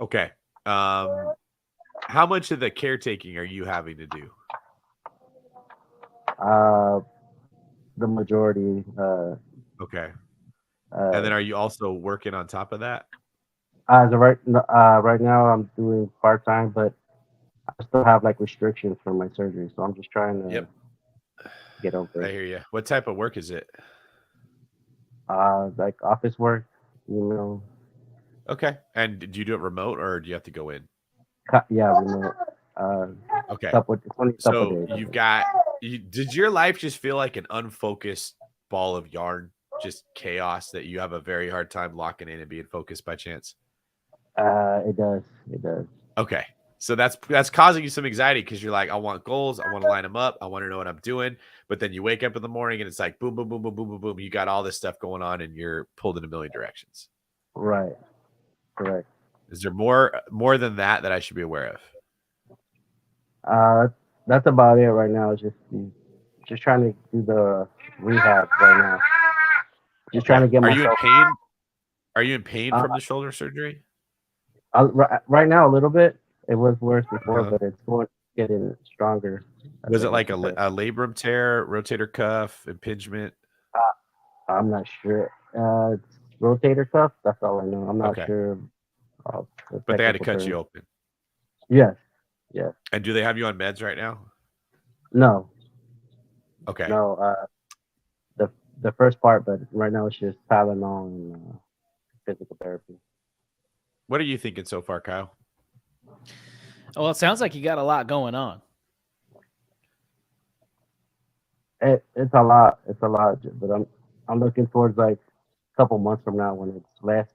Okay. How much of the caretaking are you having to do? The majority. Okay. And then are you also working on top of that? As of right now, I'm doing part time, but I still have like restrictions from my surgery, so I'm just trying to get over I it. hear you. What type of work is it? Like office work, you know. Okay. And do you do it remote or do you have to go in? Yeah, remote. Okay. It's only a couple So days. you've got. Did your life just feel like an unfocused ball of yarn, just chaos that you have a very hard time locking in and being focused by chance? It does. It does. Okay. So that's causing you some anxiety because you're like, I want goals. I want to line them up. I want to know what I'm doing. But then you wake up in the morning and it's like, boom, boom, boom, boom, boom, boom, boom. You got all this stuff going on and you're pulled in a million directions. Right. Correct. Is there more than that I should be aware of? That's about it right now. Just trying to do the rehab right now. Just trying to get myself. Are you in pain? Are you in pain from the shoulder surgery? Right now, a little bit. It was worse before, but it's getting stronger Was it like a labrum tear, rotator cuff, impingement? I'm not sure. It's rotator cuff. That's all I know. I'm not Okay. sure. The But they had to technical cut you term. open. Yes. Yes. And do they have you on meds right now? No. Okay. No. The first part, but right now it's just Tylenol and physical therapy. What are you thinking so far, Kyle? Well, it sounds like you got a lot going on. It's a lot. It's a lot. But I'm looking towards like a couple months from now when it's less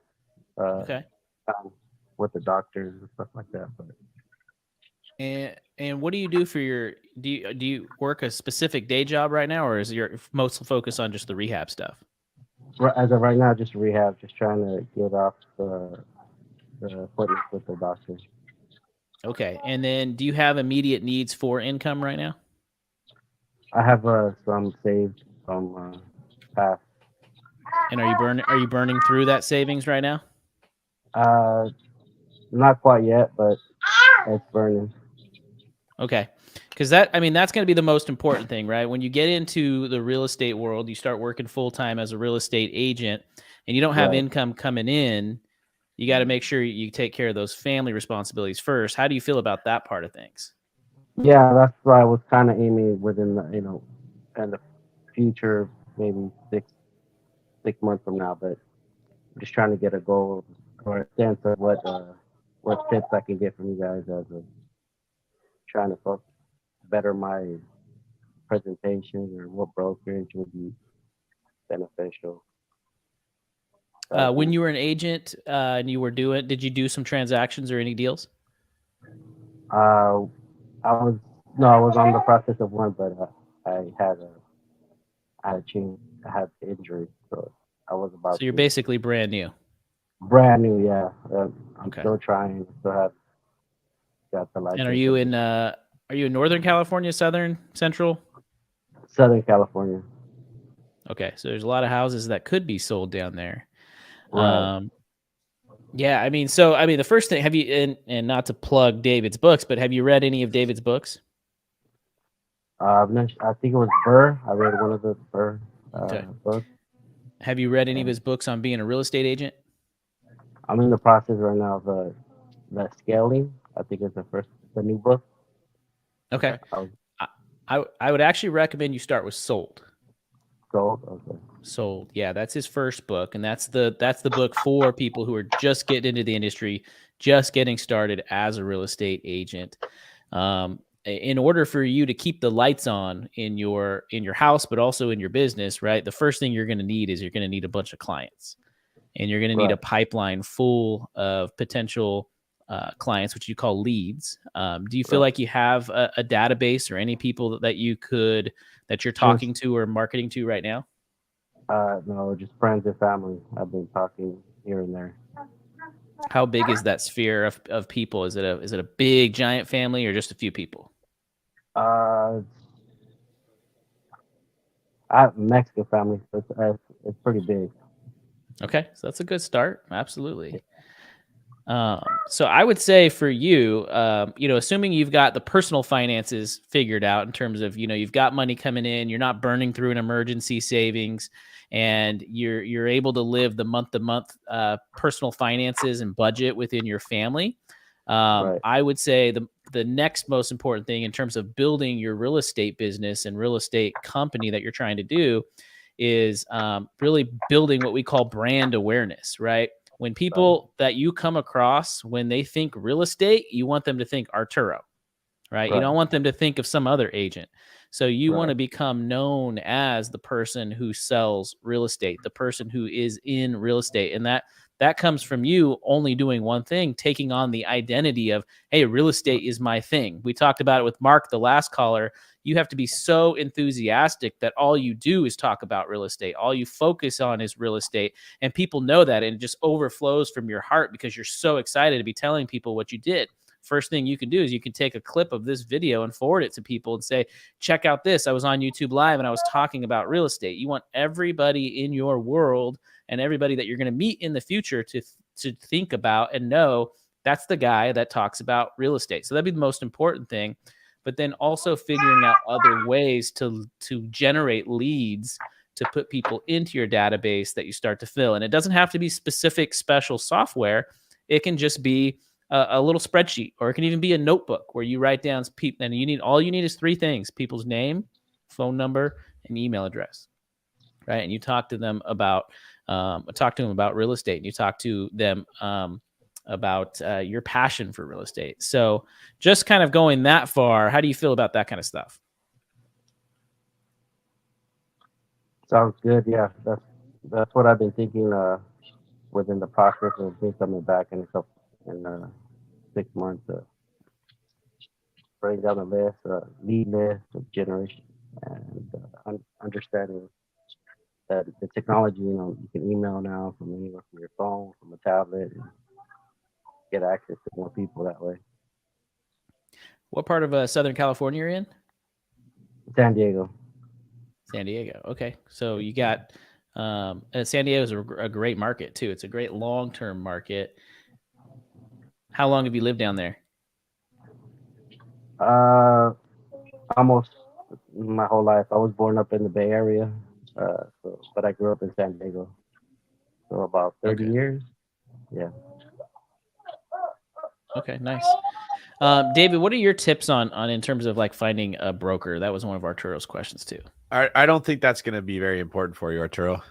Okay. time with the doctors and stuff like that. But And what do you do for your do you work a specific day job right now, or is your most focus on just the rehab stuff? as of right now, just rehab, just trying to get off the appointments with the doctor. Okay. And then do you have immediate needs for income right now? I have some saved from past. And are you burning through that savings right now? Not quite yet, but it's burning. Okay. Because that's going to be the most important thing, right? When you get into the real estate world, you start working full time as a real estate agent and you don't have Right. income coming in, you got to make sure you take care of those family responsibilities first. How do you feel about that part of things? Yeah, that's why I was kind of aiming within the, in the future, maybe six months from now. But I'm just trying to get a goal or a sense of what tips I can get from you guys as a trying to better my presentation or what brokerage would be beneficial. When you were an agent and did you do some transactions or any deals? I was on the process of one, but I had a change. I had injury, so I was about. So you're basically brand new. Brand new, yeah. I'm Okay. still trying. Still have got the license. And are you in Northern California, Southern, Central? Southern California. Okay, so there's a lot of houses that could be sold down there. Right. Yeah, the first thing, have you and not to plug David's books, but have you read any of David's books? I think it was Burr. I read one of the Burr books. Have you read any of his books on being a real estate agent? I'm in the process right now of the scaling. I think it's the new book. Okay. I would actually recommend you start with Sold. Sold. Okay. Sold. Yeah, that's his first book, and that's the book for people who are just getting into the industry, just getting started as a real estate agent. In order for you to keep the lights on in your house, but also in your business, right? The first thing you're going to need is you're going to need a bunch of clients, and you're going to need a pipeline full of potential clients, which you call leads. Do you feel like you have a database or any people that you're talking to or marketing to right now? No, just friends and family. I've been talking here and there. How big is that sphere of people? Is it a big giant family or just a few people? I have a Mexican family, so it's pretty big. Okay, so that's a good start. Absolutely. So I would say for you, assuming you've got the personal finances figured out in terms of, you've got money coming in, you're not burning through an emergency savings, and you're able to live the month-to-month personal finances and budget within your family. I would say the next most important thing in terms of building your real estate business and real estate company that you're trying to do is really building what we call brand awareness, right? When people that you come across, when they think real estate, you want them to think Arturo, right? You don't want them to think of some other agent. So you want to become known as the person who sells real estate, the person who is in real estate. And that comes from you only doing one thing, taking on the identity of, hey, real estate is my thing. We talked about it with Mark, the last caller. You have to be so enthusiastic that all you do is talk about real estate. All you focus on is real estate. And people know that, and it just overflows from your heart because you're so excited to be telling people what you did. First thing you can do is you can take a clip of this video and forward it to people and say, check out this. I was on YouTube Live and I was talking about real estate. You want everybody in your world and everybody that you're going to meet in the future to think about and know that's the guy that talks about real estate. So that'd be the most important thing. but then also figuring out other ways to generate leads to put people into your database that you start to fill. And it doesn't have to be specific special software. It can just be a little spreadsheet, or it can even be a notebook where you write down people, and all you need is 3 things: people's name, phone number, and email address. Right. And you talk to them about real estate, and you talk to them about your passion for real estate. So just kind of going that far, how do you feel about that kind of stuff? Sounds good. Yeah, that's what I've been thinking within the process of me coming back in 6 months. Bring down the list, lead list of generation, and understanding that the technology, you can email now from anywhere, from your phone, from a tablet, and get access to more people that way. What part of Southern California you're in? San Diego. San Diego. Okay. So you got San Diego is a great market too. It's a great long-term market. How long have you lived down there? Almost my whole life. I was born up in the Bay Area, but I grew up in San Diego. So about 30 years. Yeah. Okay, nice. David, what are your tips on in terms of like finding a broker? That was one of Arturo's questions too. I don't think that's going to be very important for you, Arturo.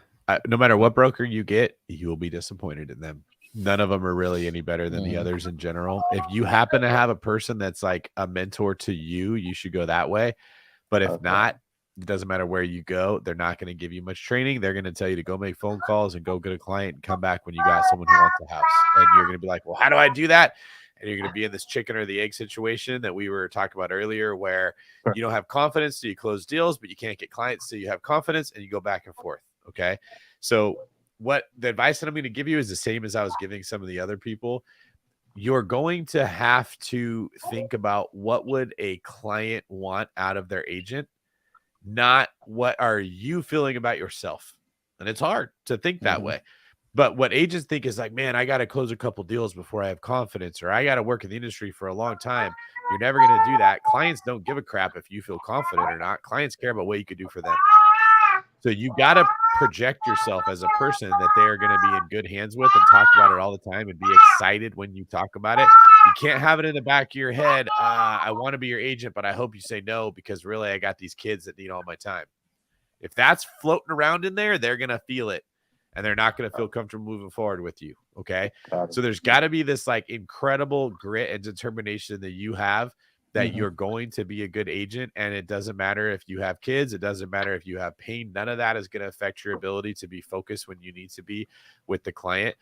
No matter what broker you get, you will be disappointed in them. None of them are really any better than the others in general. If you happen to have a person that's like a mentor to you, you should go that way. But if not, it doesn't matter where you go. They're not going to give you much training. They're going to tell you to go make phone calls and go get a client and come back when you got someone who wants a house. And you're going to be like, well, how do I do that? And you're going to be in this chicken or the egg situation that we were talking about earlier, where you don't have confidence, so you close deals, but you can't get clients, so you have confidence, and you go back and forth. Okay. So what the advice that I'm going to give you is the same as I was giving some of the other people. You're going to have to think about what would a client want out of their agent, not what are you feeling about yourself. And it's hard to think that way. But what agents think is like, man, I got to close a couple deals before I have confidence, or I got to work in the industry for a long time. You're never going to do that. Clients don't give a crap if you feel confident or not. Clients care about what you could do for them. So you got to project yourself as a person that they are going to be in good hands with and talk about it all the time and be excited when you talk about it. You can't have it in the back of your head. I want to be your agent, but I hope you say no, because really I got these kids that need all my time. If that's floating around in there, they're going to feel it. And they're not going to feel comfortable moving forward with you. Okay. So there's got to be this like incredible grit and determination that you have that you're going to be a good agent. And it doesn't matter if you have kids. It doesn't matter if you have pain. None of that is going to affect your ability to be focused when you need to be with the client,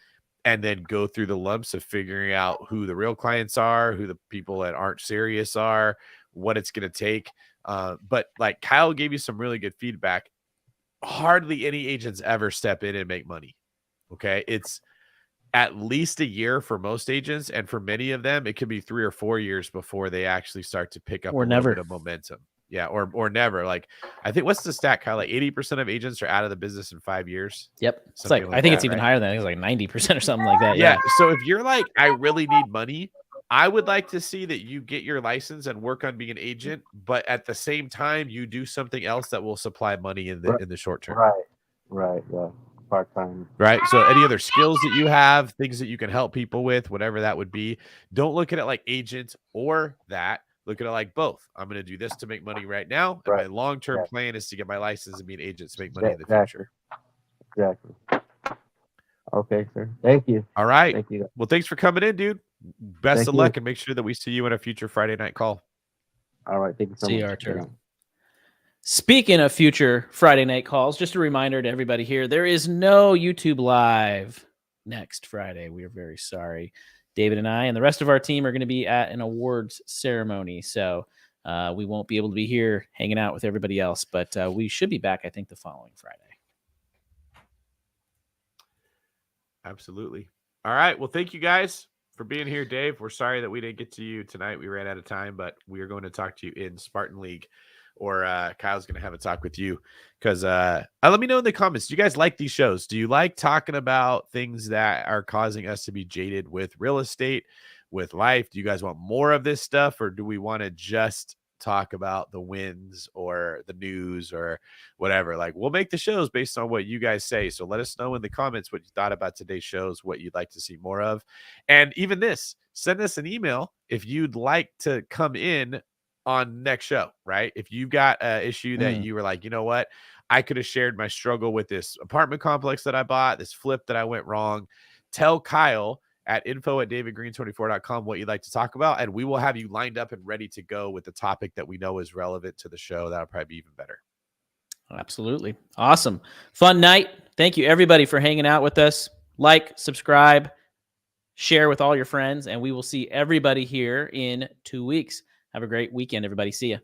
and then go through the lumps of figuring out who the real clients are, who the people that aren't serious are, what it's going to take. But like Kyle gave you some really good feedback. Hardly any agents ever step in and make money. Okay. It's at least a year for most agents. And for many of them, it could be 3 or 4 years before they actually start to pick up a little bit of momentum. Yeah. Or never. Like, I think, what's the stat, Kyle? Like 80% of agents are out of the business in 5 years. Yep. It's like I think it's even higher than that. I think it's like 90% or something like that. Yeah. So if you're like, I really need money, I would like to see that you get your license and work on being an agent, but at the same time, you do something else that will supply money in the short term. Right. Yeah. Part-time. Right. So any other skills that you have, things that you can help people with, whatever that would be, don't look at it like agent or that. Look at it like both. I'm going to do this to make money right now. And my long-term plan is to get my license and be an agent to make money in the future. Exactly. Okay, sir. Thank you. All right. Thank you. Well, thanks for coming in, dude. Best of luck, and make sure that we see you on a future Friday night call. All right. Thank you so much. See you, Arturo. Speaking of future Friday night calls, just a reminder to everybody here, there is no YouTube Live next Friday. We are very sorry. David and I and the rest of our team are going to be at an awards ceremony, so we won't be able to be here hanging out with everybody else, but we should be back, I think, the following Friday. Absolutely. All right. Well, thank you guys for being here, Dave. We're sorry that we didn't get to you tonight. We ran out of time, but we are going to talk to you in Spartan League, or Kyle's going to have a talk with you, because let me know in the comments. Do you guys like these shows? Do you like talking about things that are causing us to be jaded with real estate, with life? Do you guys want more of this stuff, or do we want to just talk about the wins or the news or whatever. Like, we'll make the shows based on what you guys say. So let us know in the comments what you thought about today's shows, what you'd like to see more of. And even this, send us an email if you'd like to come in on next show, right? If you've got an issue that you were like, you know what, I could have shared my struggle with this apartment complex that I bought, this flip that I went wrong, tell Kyle at info@davidgreen24.com what you'd like to talk about, and we will have you lined up and ready to go with the topic that we know is relevant to the show. That'll probably be even better. Absolutely. Awesome. Fun night. Thank you, everybody, for hanging out with us. Like, subscribe, share with all your friends, and we will see everybody here in 2 weeks. Have a great weekend, everybody. See ya.